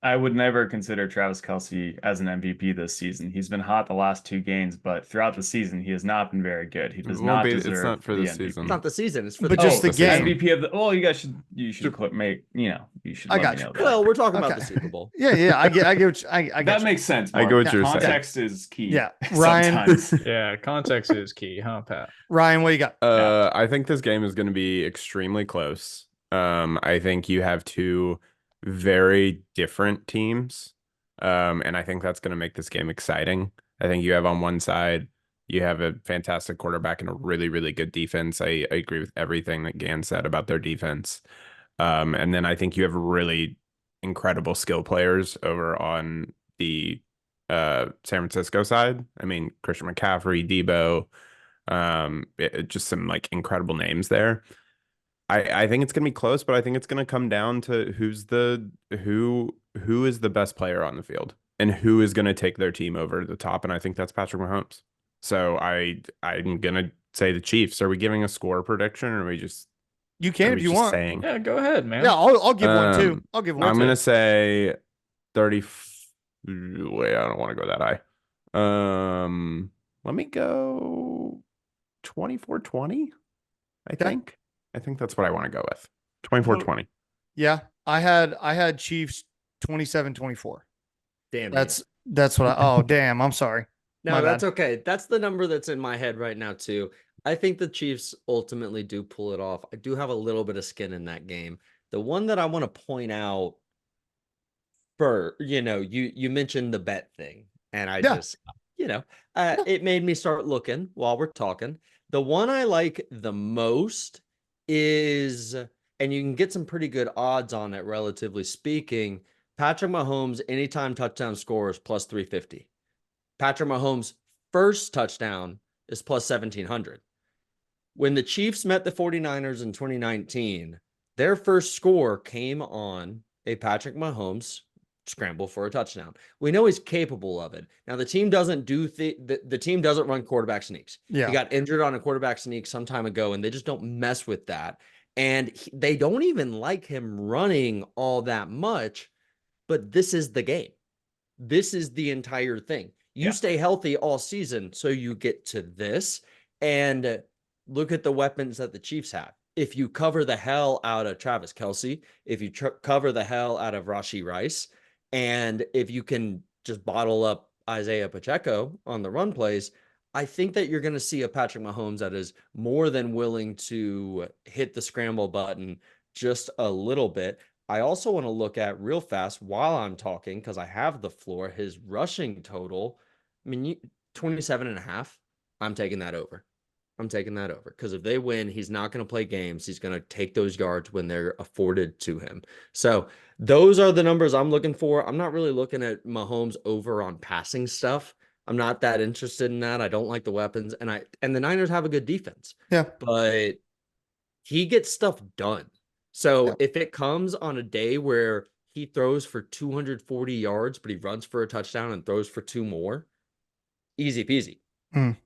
I would never consider Travis Kelce as an MVP this season. He's been hot the last 2 games, but throughout the season, he has not been very good. He does not deserve. It's not for the the MVP. season. It's not the season. It's for But the just the game. MVP of the. Oh, you should you should I got let me you. know that. Well, we're talking about Okay. the Super Bowl. Yeah. I get what I get. That you. makes sense. I Mark. get what you're saying. Context is key. Yeah. Ryan. sometimes. Yeah, context is key, huh, Pat? Ryan, what you got? I think this game is going to be extremely close. I think you have 2 very different teams. And I think that's going to make this game exciting. I think you have on one side, you have a fantastic quarterback and a really, really good defense. I agree with everything that Gan said about their defense. And then I think you have really incredible skill players over on the San Francisco side. I mean, Christian McCaffrey, Debo, just some incredible names there. I think it's gonna be close, but I think it's gonna come down to who is the best player on the field and who is gonna take their team over the top. And I think that's Patrick Mahomes. So I'm gonna say the Chiefs. Are we giving a score prediction, or are we just You can if you want. saying? Yeah, go ahead, man. Yeah, I'll give one too. I'll give one. I'm too. gonna say 30. Wait, I don't want to go that high. Let me go 24-20. I think that's what I want to go with. 24-20. Yeah, I had Chiefs 27-24. Damn. That's what oh damn, I'm sorry. No, My that's bad. okay. That's the number that's in my head right now too. I think the Chiefs ultimately do pull it off. I do have a little bit of skin in that game. The one that I want to point out you mentioned the bet thing, and I just it made me start looking while we're talking. The one I like the most is, and you can get some pretty good odds on it, relatively speaking, Patrick Mahomes anytime touchdown scores plus 350. Patrick Mahomes' first touchdown is plus 1,700. When the Chiefs met the 49ers in 2019, their first score came on a Patrick Mahomes scramble for a touchdown. We know he's capable of it. Now the team doesn't do the team doesn't run quarterback sneaks. Yeah. He got injured on a quarterback sneak some time ago, and they just don't mess with that. And they don't even like him running all that much. But this is the game. This is the entire thing. You stay healthy all season, so you get to this. And look at the weapons that the Chiefs have. If you cover the hell out of Travis Kelce, if you cover the hell out of Rashee Rice, and if you can just bottle up Isaiah Pacheco on the run plays, I think that you're going to see a Patrick Mahomes that is more than willing to hit the scramble button just a little bit. I also want to look at real fast while I'm talking, because I have the floor, his rushing total. I mean, 27.5. I'm taking that over. I'm taking that over, because if they win, he's not going to play games. He's going to take those yards when they're afforded to him. So those are the numbers I'm looking for. I'm not really looking at Mahomes over on passing stuff. I'm not that interested in that. I don't like the weapons, and the Niners have a good defense. Yeah. But he gets stuff done. So if it comes on a day where he throws for 240 yards, but he runs for a touchdown and throws for 2 more, easy peasy.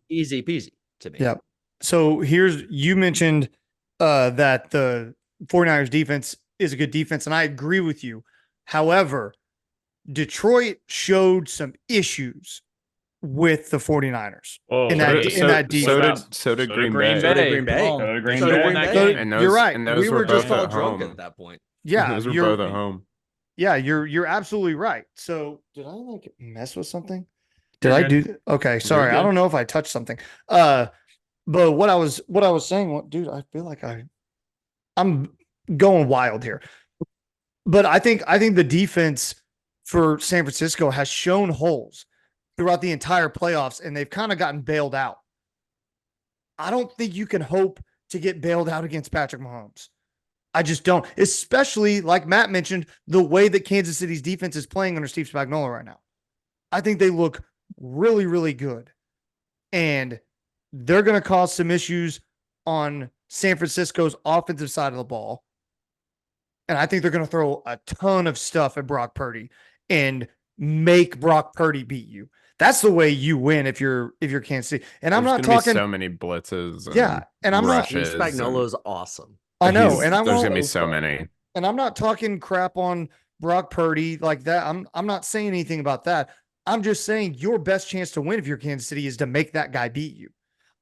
Easy peasy to me. Yeah. So you mentioned that the 49ers defense is a good defense, and I agree with you. However, Detroit showed some issues with the 49ers in that defense. So did Green Bay. Bay. So did Green Bay. So did Green So did Bay. Green Bay. And You're right. And those We were just both all at drunk home. at that point. Yeah, Those were both at home. Yeah, you're absolutely right. So did I mess with something? Did I do that? Okay, sorry. I don't know if I touched something. But what I was saying, dude, I feel like I'm going wild here. But I think the defense for San Francisco has shown holes throughout the entire playoffs, and they've kind of gotten bailed out. I don't think you can hope to get bailed out against Patrick Mahomes. I just don't, especially like Matt mentioned, the way that Kansas City's defense is playing under Steve Spagnuolo right now. I think they look really, really good. And they're going to cause some issues on San Francisco's offensive side of the ball. And I think they're going to throw a ton of stuff at Brock Purdy and make Brock Purdy beat you. That's the way you win if you're Kansas City. And I'm not talking so many blitzes. And I'm not. Steve Spagnuolo's awesome. I know, and there's gonna be so many. And I'm not talking crap on Brock Purdy like that. I'm not saying anything about that. I'm just saying your best chance to win if you're Kansas City is to make that guy beat you.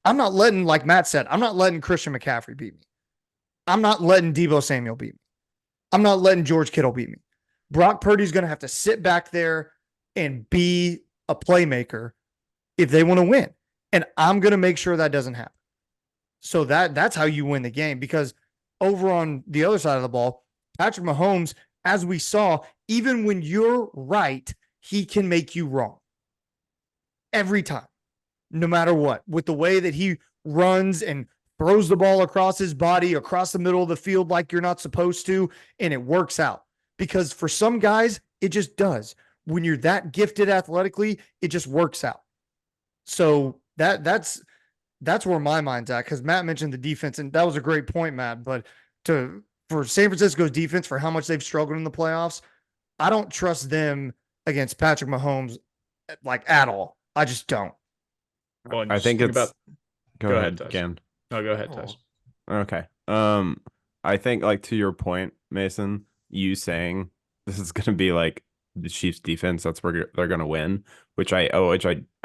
I'm not letting, like Matt said, I'm not letting Christian McCaffrey beat me. I'm not letting Deebo Samuel beat me. I'm not letting George Kittle beat me. Brock Purdy's going to have to sit back there and be a playmaker if they want to win. And I'm going to make sure that doesn't happen. So that's how you win the game, because over on the other side of the ball, Patrick Mahomes, as we saw, even when you're right, he can make you wrong. Every time, no matter what, with the way that he runs and throws the ball across his body, across the middle of the field like you're not supposed to, and it works out. Because for some guys, it just does. When you're that gifted athletically, it just works out. So that's where my mind's at, because Matt mentioned the defense, and that was a great point, Matt. But for San Francisco's defense, for how much they've struggled in the playoffs, I don't trust them against Patrick Mahomes at all. I just don't. Well, I think it's about... Go ahead, Ken. No, go ahead, Tyson. Okay. I think, like, to your point, Mason, you saying this is going to be like the Chiefs defense, that's where they're going to win, which I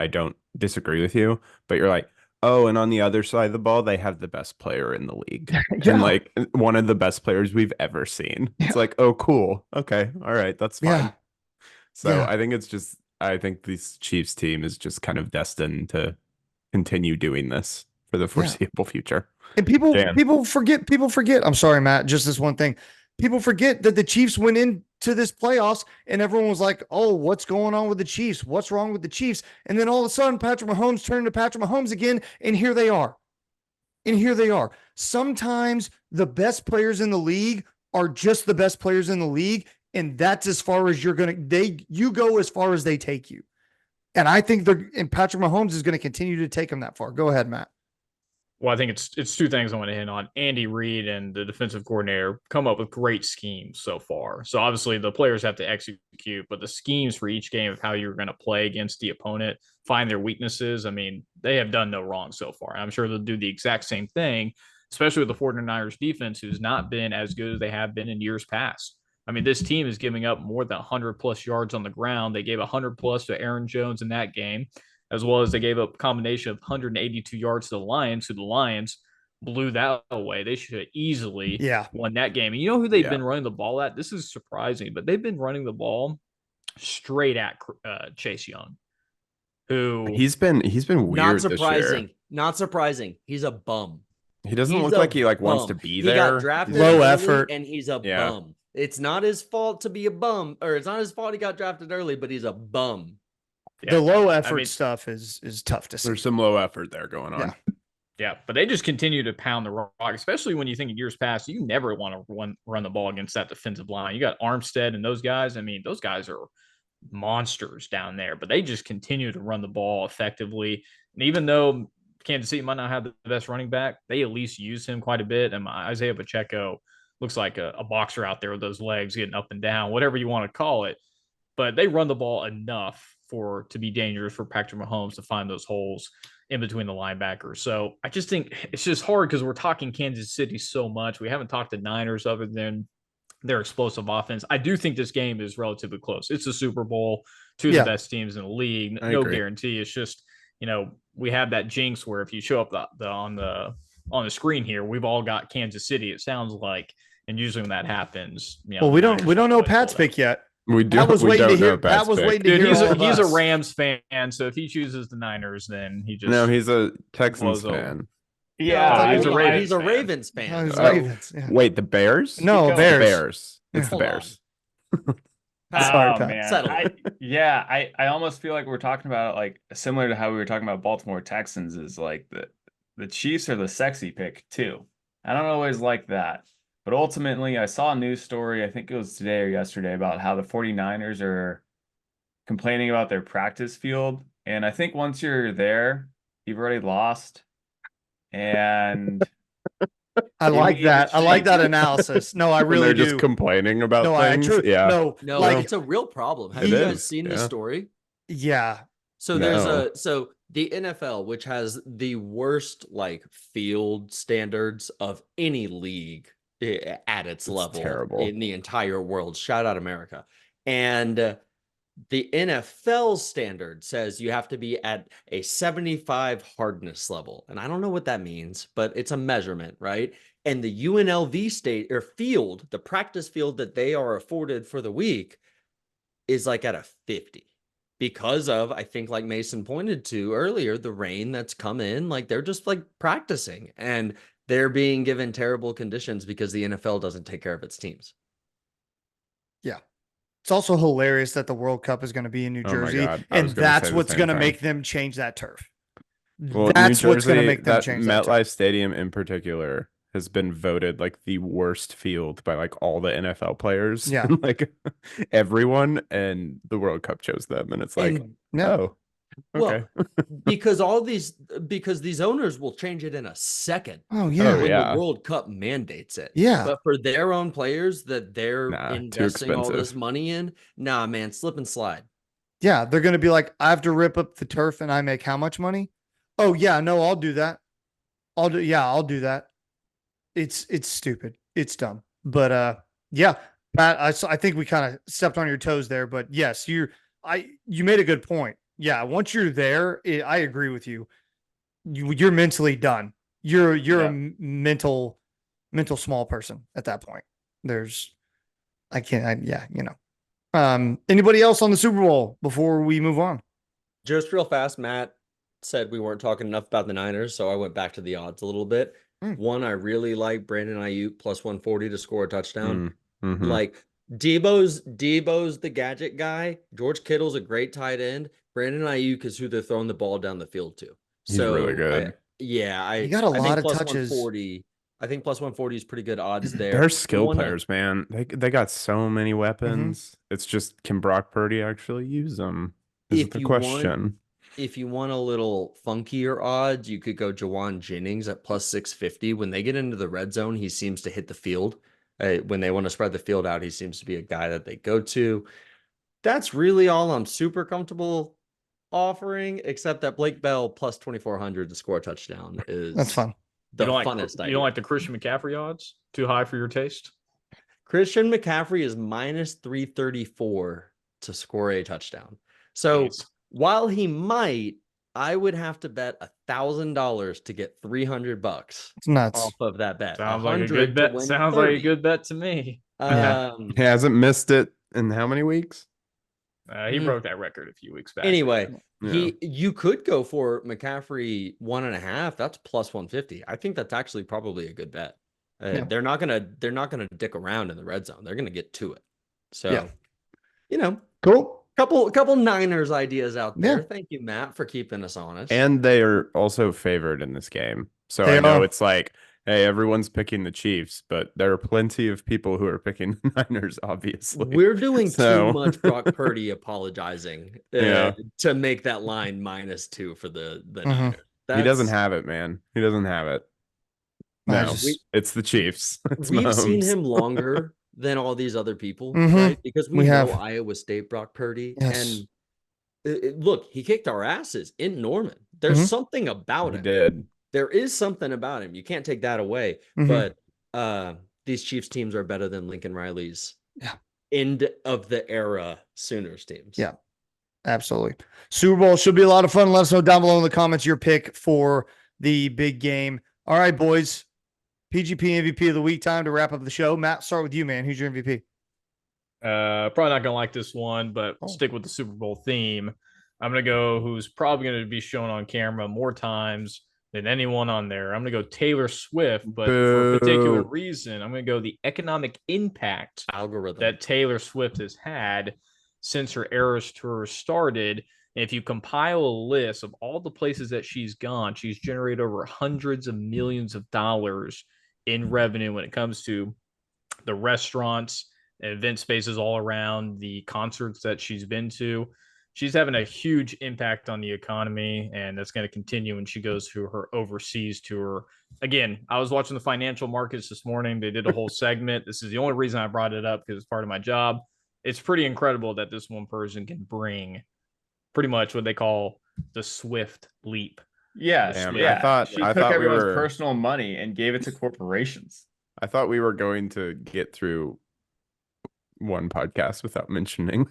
don't disagree with you, but you're like, oh, and on the other side of the ball, they have the best player in the league. Yeah. And like one of the best players we've ever seen. It's like, oh, cool. Okay. All right. That's fine. Yeah. So Yeah. I think this Chiefs team is just kind of destined to continue doing this for the foreseeable future. And people forget. I'm sorry, Matt, just this one thing. People forget that the Chiefs went into this playoffs and everyone was like, oh, what's going on with the Chiefs? What's wrong with the Chiefs? And then all of a sudden, Patrick Mahomes turned to Patrick Mahomes again, and here they are. Sometimes the best players in the league are just the best players in the league, and that's as far as you go as far as they take you. And I think Patrick Mahomes is going to continue to take them that far. Go ahead, Matt. Well, I think it's two things I want to hit on. Andy Reid and the defensive coordinator come up with great schemes so far. So obviously the players have to execute, but the schemes for each game of how you're going to play against the opponent, find their weaknesses. I mean, they have done no wrong so far. I'm sure they'll do the exact same thing, especially with the 49ers defense, who's not been as good as they have been in years past. I mean, this team is giving up more than 100 plus yards on the ground. They gave 100 plus to Aaron Jones in that game, as well as they gave up a combination of 182 yards to the Lions, who the Lions blew that away. They should have easily won that game. And you know who they've been running the ball at? This is surprising, but they've been running the ball straight at Chase Young, who he's been weird. Not surprising. Not surprising. He's a bum. He doesn't look like he wants to be there. He got drafted low early, effort, and he's a bum. It's not his fault to be a bum, or it's not his fault he got drafted early, but he's a bum. The low effort stuff is tough to see. There's some low effort there going on. Yeah, but they just continue to pound the rock, especially when you think in years past, you never want to run the ball against that defensive line. You got Armstead and those guys. I mean, those guys are monsters down there, but they just continue to run the ball effectively. And even though Kansas City might not have the best running back, they at least use him quite a bit. And Isaiah Pacheco looks like a boxer out there with those legs getting up and down, whatever you want to call it. But they run the ball enough to be dangerous for Patrick Mahomes to find those holes in between the linebackers. So I just think it's just hard because we're talking Kansas City so much. We haven't talked to Niners other than their explosive offense. I do think this game is relatively close. It's the Super Bowl, two of the best teams in the league. No guarantee. It's just, we have that jinx where if you show up on the screen here, we've all got Kansas City, it sounds like. And usually when that happens, well, we don't know Pat's pick yet. We do. Pat was waiting to hear. Pat was waiting to hear. He's a Rams fan, so if he chooses the Niners, then he just he's a Texans fan. Yeah, he's a Ravens fan. He's Ravens. Yeah. Wait, the Bears? No, Bears. The Bears. It's the Bears. Sorry, Pat. Man. I almost feel like we're talking about it like similar to how we were talking about Baltimore Texans is like the Chiefs are the sexy pick too. I don't always like that. But ultimately, I saw a news story, I think it was today or yesterday, about how the 49ers are complaining about their practice field. And I think once you're there, you've already lost. And I like that. I like that analysis. No, I really they're do. Just complaining about things. No, it's a real problem. Have you guys seen this story? Yeah. So there's the NFL, which has the worst field standards of any league at its level terrible in the entire world. Shout out America. And the NFL standard says you have to be at a 75 hardness level. And I don't know what that means, but it's a measurement, right? And the UNLV field, the practice field that they are afforded for the week is at a 50 because of, I think like Mason pointed to earlier, the rain that's come in, they're just practicing and they're being given terrible conditions because the NFL doesn't take care of its teams. Yeah. It's also hilarious that the World Cup is going to be in New Jersey, and that's what's going to make them change that turf. Well, that's what's going to make them change that MetLife Stadium in particular has been voted the worst field by all the NFL players. Yeah. Everyone, and the World Cup chose them. And it's no. Okay. Well, because these owners will change it in a second. Oh yeah. When the World Cup mandates it. Yeah. But for their own players that they're investing all this money in, man, slip and slide. Yeah, they're going to be like, I have to rip up the turf and I make how much money? Oh yeah, no, I'll do that. I'll do that. It's stupid. It's dumb. But yeah, Pat, I think we kind of stepped on your toes there, but yes, you made a good point. Yeah, once you're there, I agree with you. You're mentally done. You're a mental small person at that point. Anybody else on the Super Bowl before we move on? Just real fast, Matt said we weren't talking enough about the Niners, so I went back to the odds a little bit. One, I really like Brandon Ayuk plus 140 to score a touchdown. Debo's the gadget guy. George Kittle's a great tight end. Brandon Ayuk is who they're throwing the ball down the field to. He's really good. He got a lot of touches. I think plus 140 is pretty good odds there. They're skill players, man. They got so many weapons. It's just, can Brock Purdy actually use them? Is the question. if you want a little funkier odds, you could go Jawan Jennings at plus 650. When they get into the red zone, he seems to hit the field. When they want to spread the field out, he seems to be a guy that they go to. That's really all I'm super comfortable offering, except that Blake Bell plus 2,400 to score a touchdown is That's fun. the you don't funnest like, idea. You don't like the Christian McCaffrey odds? Too high for your taste? Christian McCaffrey is minus 334 to score a touchdown. So Jeez. while he might, I would have to bet $1,000 to get $300 It's nuts. off of that bet. Sounds like a 100 good to bet. win Sounds like a 30. good bet to me. He hasn't missed it in how many weeks? He broke that record a few weeks back. Anyway, Yeah. you could go for McCaffrey 1.5. That's plus 150. I think that's actually probably a good bet. Yeah. They're not gonna dick around in the red zone. They're gonna get to it. So, Yeah. Cool. couple Niners ideas out there. Yeah. Thank you, Matt, for keeping us honest. And they are also favored in this game. So They I know are. it's like, hey, everyone's picking the Chiefs, but there are plenty of people who are picking the Niners, obviously. We're doing So- too much Brock Purdy apologizing Yeah. to make that line -2 for the Mhm. Niners. He doesn't That's- have it, man. He doesn't have it. I No, just- it's the Chiefs. It's We've seen Mahomes. him longer than all these other people, Mhm. right? Because we We know have. Iowa State Brock Purdy. Yes. And look, he kicked our asses in Norman. There's Mhm. something about He him. did. There is something about him. You can't take that away. Mhm. But these Chiefs teams are better than Lincoln Riley's Yeah. end of the era Sooners teams. Yeah. Absolutely. Super Bowl should be a lot of fun. Let us know down below in the comments your pick for the big game. All right, boys. PGP MVP of the week time to wrap up the show. Matt, start with you, man. Who's your MVP? Probably not gonna like this one, but Oh. stick with the Super Bowl theme. I'm gonna go who's probably gonna be shown on camera more times than anyone on there. I'm gonna go Taylor Swift, but for a particular Boo. reason, I'm gonna go the economic impact Algorithm. that Taylor Swift has had since her Eras tour started. And if you compile a list of all the places that she's gone, she's generated over hundreds of millions of dollars in revenue when it comes to the restaurants and event spaces all around, the concerts that she's been to. She's having a huge impact on the economy, and that's going to continue when she goes to her overseas tour. Again, I was watching the financial markets this morning. They did a whole segment. This is the only reason I brought it up because it's part of my job. It's pretty incredible that this one person can bring pretty much what they call the Swift leap. Yeah, Damn, yeah. I thought She I took thought we everyone's were personal money and gave it to corporations. I thought we were going to get through one podcast without mentioning.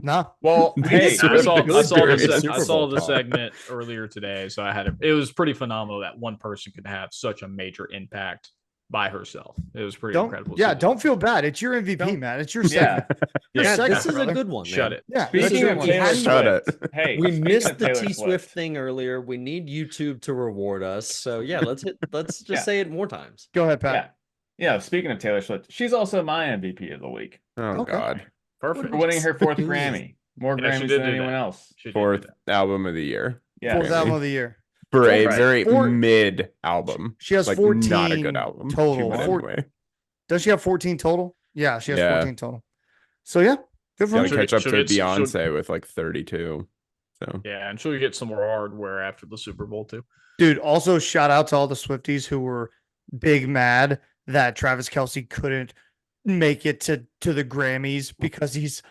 Nah. Well, The hey, Swift I saw experience. I saw the segment earlier today, so I had it was pretty phenomenal that one person could have such a major impact by herself. It was pretty incredible. to see. Don't feel bad. It's your MVP, Don't- man. It's your Yeah. segment. Your Yeah, segment, this is brother. a good one. Shut man. it. Yeah. this is Speaking a of good one. Taylor Shut Swift, it. hey, We speaking missed of the Taylor T Swift thing earlier. We need YouTube to reward us. So yeah, let's just Yeah. say it more times. Go ahead, Pat. Yeah, speaking of Taylor Swift, she's also my MVP of the week Oh Okay. God. Perfect. for winning her fourth doing? Grammy. More Yeah, she Grammys did than do anyone that. else. She did do Fourth that. album of the year. Yeah. Fourth Grammy. album of the year. For a Right. very Four- mid album. She has Like 14 not a good album. total. But Four- anyway. Does she have 14 total? Yeah, she has Yeah. 14 total. So yeah, good for Gotta her. She'll catch up she'll to get- she'll- Beyonce with like 32. So Yeah, and she'll get some more hardware after the Super Bowl too. Dude, also shout out to all the Swifties who were big mad that Travis Kelsey couldn't make it to the Grammys because he's,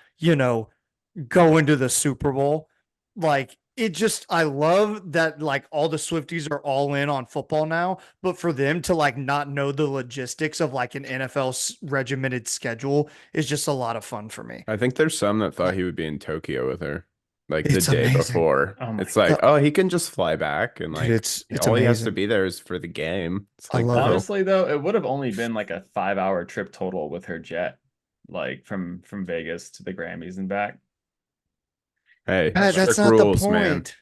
going to the Super Bowl. Like it just, I love that like all the Swifties are all in on football now, but for them to like not know the logistics of like an NFL regimented schedule is just a lot of fun for me. I think there's some that thought he would be in Tokyo with her. Like It's the day amazing. before. Oh my It's like, God. he can just fly back and Dude, like it's all he has amazing. to be there is for the game. It's I like, love it. bro, Honestly, though, it would have only been like a 5-hour trip total with her jet, like from Vegas to the Grammys and back. hey, Pat, that's strict not rules, the man. point.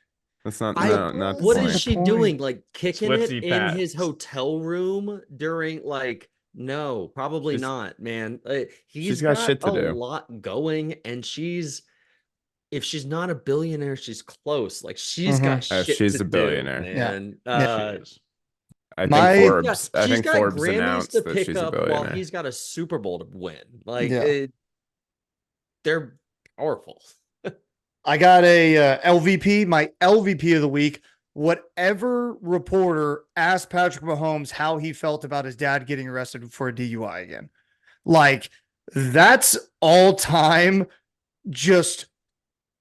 That's not I- not the What point. is she point. doing? Like kicking Swiftie it in Pat. his hotel room during like no, probably She's- not, man. He's she's got shit to a do. lot going, and if she's not a billionaire, she's close. Like she's got Oh, shit she's to a billionaire. do, Yeah. man. Yeah. She is. I think My- Forbes. I she's think got Forbes Grammys announced to that pick she's a up while billionaire. he's got a Super Bowl to win. Like Yeah. they're powerful. I got a LVP, my LVP of the week. Whatever reporter asked Patrick Mahomes how he felt about his dad getting arrested for a DUI again. Like, that's all time just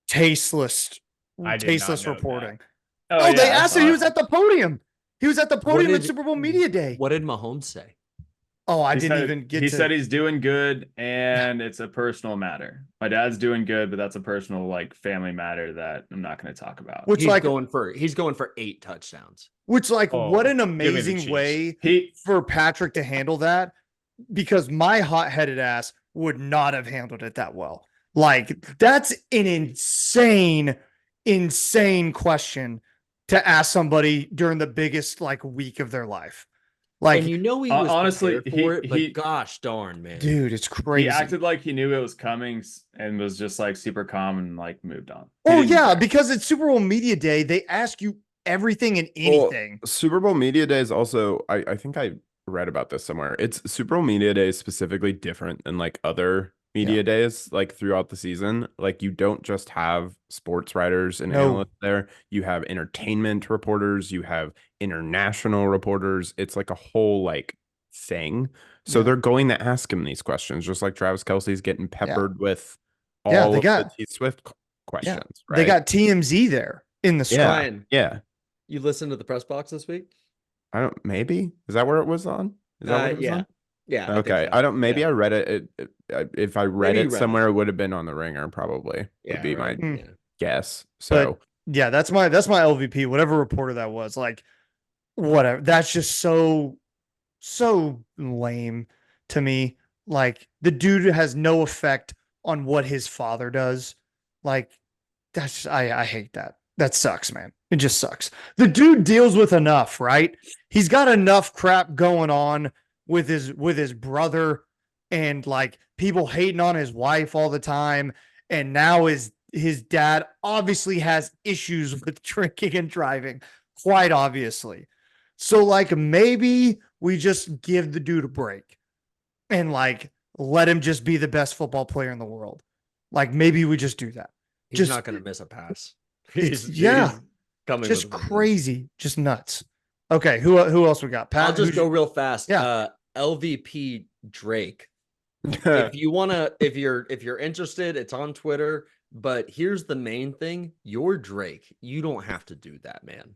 tasteless, I did not tasteless know reporting. Oh, No, they yeah, I asked him. saw He it. was at the podium. He was at the podium at did- Super Bowl Media Day. What did Mahomes say? Oh, I He didn't said- even get He to. said he's doing good, and it's a personal matter. My dad's doing good, but that's a personal, like, family matter that I'm not going to talk about. Which, He's like, going for 8 touchdowns. what Oh, an give me the amazing cheese. way He for Patrick to handle that, because my hot-headed ass would not have handled it that well. Like, that's an insane question to ask somebody during the biggest like week of their life. Like, And he was honestly, prepared for it, but he- gosh darn, man. dude, it's crazy. he acted like he knew it was coming and was just like super calm and like moved on. He Oh didn't yeah, care. because it's Super Bowl Media Day. They ask you everything and Well, anything. Super Bowl Media Day is also, I think I read about this somewhere. It's Super Bowl Media Day is specifically different than like other media days, like throughout the season. Like, you don't just have sports writers and No. analysts there. You have entertainment reporters, you have international reporters. It's like a whole like thing. So Yeah. they're going to ask him these questions, just like Travis Kelsey's getting peppered with all Yeah, they of got- the T Swift questions. They Right? got TMZ there in the yeah, Ryan, yeah. you listened to the press box this week? I don't. Maybe is that where it was on? Is that what it was yeah. on? Yeah. I think Okay, so. I don't. Maybe Yeah. I read it. If I read Maybe you it read somewhere, it would have been on the Ringer. Probably Yeah, would be right. my Yeah. guess. But So yeah, that's my LVP. Whatever reporter that was, like, whatever. That's just so lame to me. Like, the dude has no effect on what his father does. Like, that's I hate that. That sucks, man. It just sucks. The dude deals with enough, right? He's got enough crap going on with his brother, and like people hating on his wife all the time. And now his dad obviously has issues with drinking and driving, quite obviously. So like, maybe we just give the dude a break and like let him just be the best football player in the world. Like, maybe we just do that. He's Just- not going to miss a pass. It's- He's yeah, coming just with a vengeance. crazy, just nuts. Okay, who else we got? Pat, I'll just who's- go real fast. Yeah. LVP Drake. If you want to, if you're interested, it's on Twitter. But here's the main thing: you're Drake. You don't have to do that, man.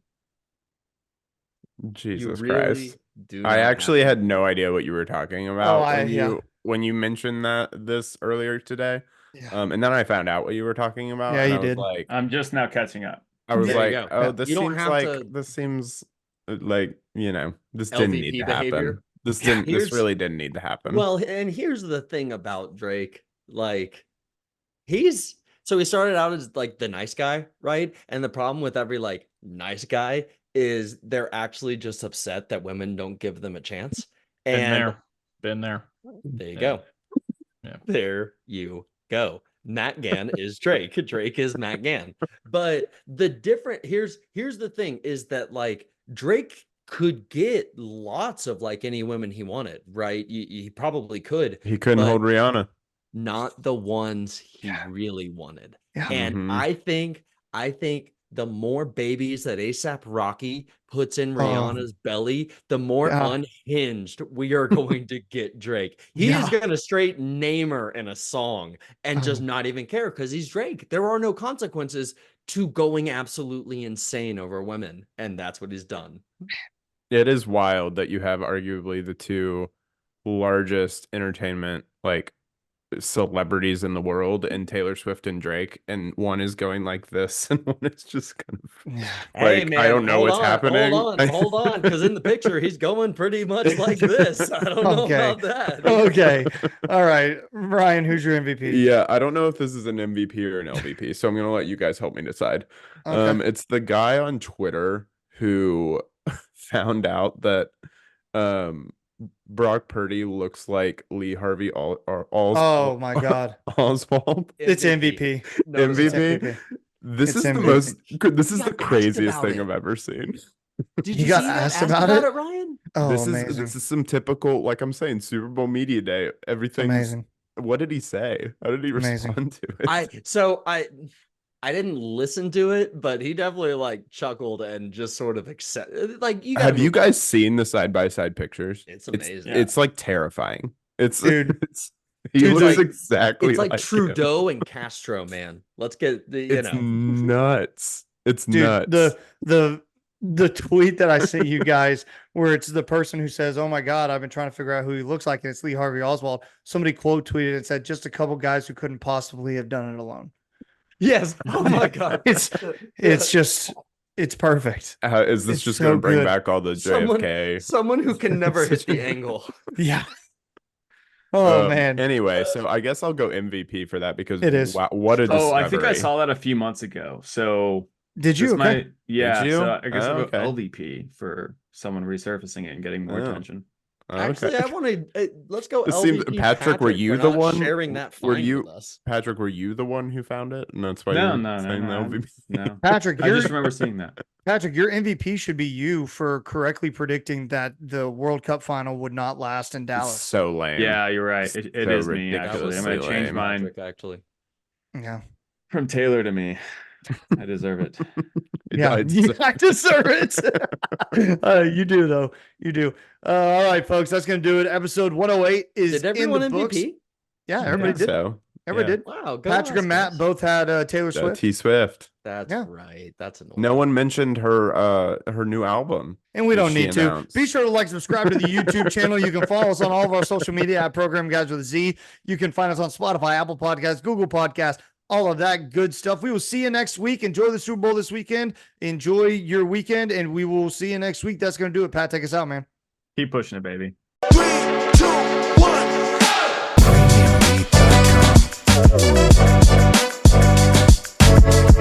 Jesus you really Christ, do. I not have actually to. had no idea what you were talking about yeah. when you mentioned this earlier today. Yeah. And then I found out what you were talking about. Yeah, and you I was did. like, I'm just now catching up. I was There you like, go. oh, Yeah. this You don't seems have like to- this seems like, this didn't need LVP to happen. behavior. This Yeah, didn't. This here's- really didn't need to happen. Well, and here's the thing about Drake. Like, he started out as like the nice guy, right? And the problem with every like nice guy is they're actually just upset that women don't give them a chance. And Been there. there you Yeah. go. Yeah. There you go. Matt Gann is Drake. Drake is Matt Gann. But here's the thing is that like Drake could get lots of like any women he wanted, right? He probably could. he couldn't but hold Rihanna. Not the ones he Yeah. really wanted. Yeah. And Mhm. I think the more babies that ASAP Rocky puts in Rihanna's belly, the more Yeah. unhinged we are going to get Drake. He is Yeah. going to straight name her in a song and just Oh. not even care because he's Drake. There are no consequences to going absolutely insane over women. And that's what he's done. It is wild that you have arguably the two largest entertainment like celebrities in the world, and Taylor Swift and Drake, and one is going like this and one is just kind of like, I don't know hold what's on, happening. Hold on, because in the picture he's going pretty much like this. I don't know Okay. about that. Okay. All right. Ryan, who's your MVP? Yeah, I don't know if this is an MVP or an LVP, so I'm gonna let you guys help me decide. Okay. It's the guy on Twitter who found out that Brock Purdy looks like Lee Harvey Oh my God. Oswald. It's MVP. No, It's MVP. MVP. This It's is the MVP. most. This is You the got asked craziest about thing it. I've ever seen. Did You you got see that? asked Asked about about it? it, Ryan? Oh, this amazing. is some typical, like I'm saying, Super Bowl media day. Everything's. Amazing. What did he say? How did he Amazing. respond to it? I didn't listen to it, but he definitely like chuckled and just sort of accept. Like you Have you guys seen the side by side pictures? It's amazing. It's like terrifying. It's Dude. he Dude, looks like- exactly It's like him. Trudeau and Castro, man. Let's get the It's nuts. It's Dude, nuts. the tweet that I sent you guys where it's the person who says, "Oh my God, I've been trying to figure out who he looks like," and it's Lee Harvey Oswald. Somebody quote tweeted and said, "Just a couple guys who couldn't possibly have done it alone." Yes. Oh my god. It's just it's perfect. Is this it's just so going to bring good. back all the JFK? Someone who can never hit the angle. Yeah. Oh Um, man. Anyway, so I guess I'll go MVP for that because It is. wow, what a discovery. Oh, I think I saw that a few months ago. So Did you? this Okay. might, yeah. Did you? So I guess Oh, I'll okay. go LVP for someone resurfacing it and getting more Oh. attention. Actually, Okay. I want to let's go. It seems- LVP Patrick, were you for the not one- sharing that? were Find you- with us? Patrick, were you the one who found it? And that's why No, you're no, saying the no, MVP? no. Patrick, I your just remember seeing that. Patrick, your MVP should be you for correctly predicting that the World Cup final would not last in It's Dallas. so lame. Yeah, you're right. It So is me actually. I'm gonna ridiculously change lame. mine Patrick, actually. Yeah. from Taylor to me. I deserve it. Yeah, It's- I deserve it. You do though. You do. All right, folks, that's gonna do it. Episode 108 is Did everyone in the books. MVP? Yeah, I everybody think did. so. Everybody yeah. did. Wow, go Patrick us, and Matt guys. both had Taylor Swift, T Swift. That's Yeah. right. That's annoying. No one mentioned her new album. and we that don't she need to. announced. Be sure to like, subscribe to the YouTube channel. You can follow us on all of our social media at Program Guys with a Z. You can find us on Spotify, Apple Podcasts, Google Podcasts, all of that good stuff. We will see you next week. Enjoy the Super Bowl this weekend. Enjoy your weekend, and we will see you next week. That's going to do it. Pat, take us out, man. Keep pushing it, baby. 3, 2, 1. Premiumbeat.com.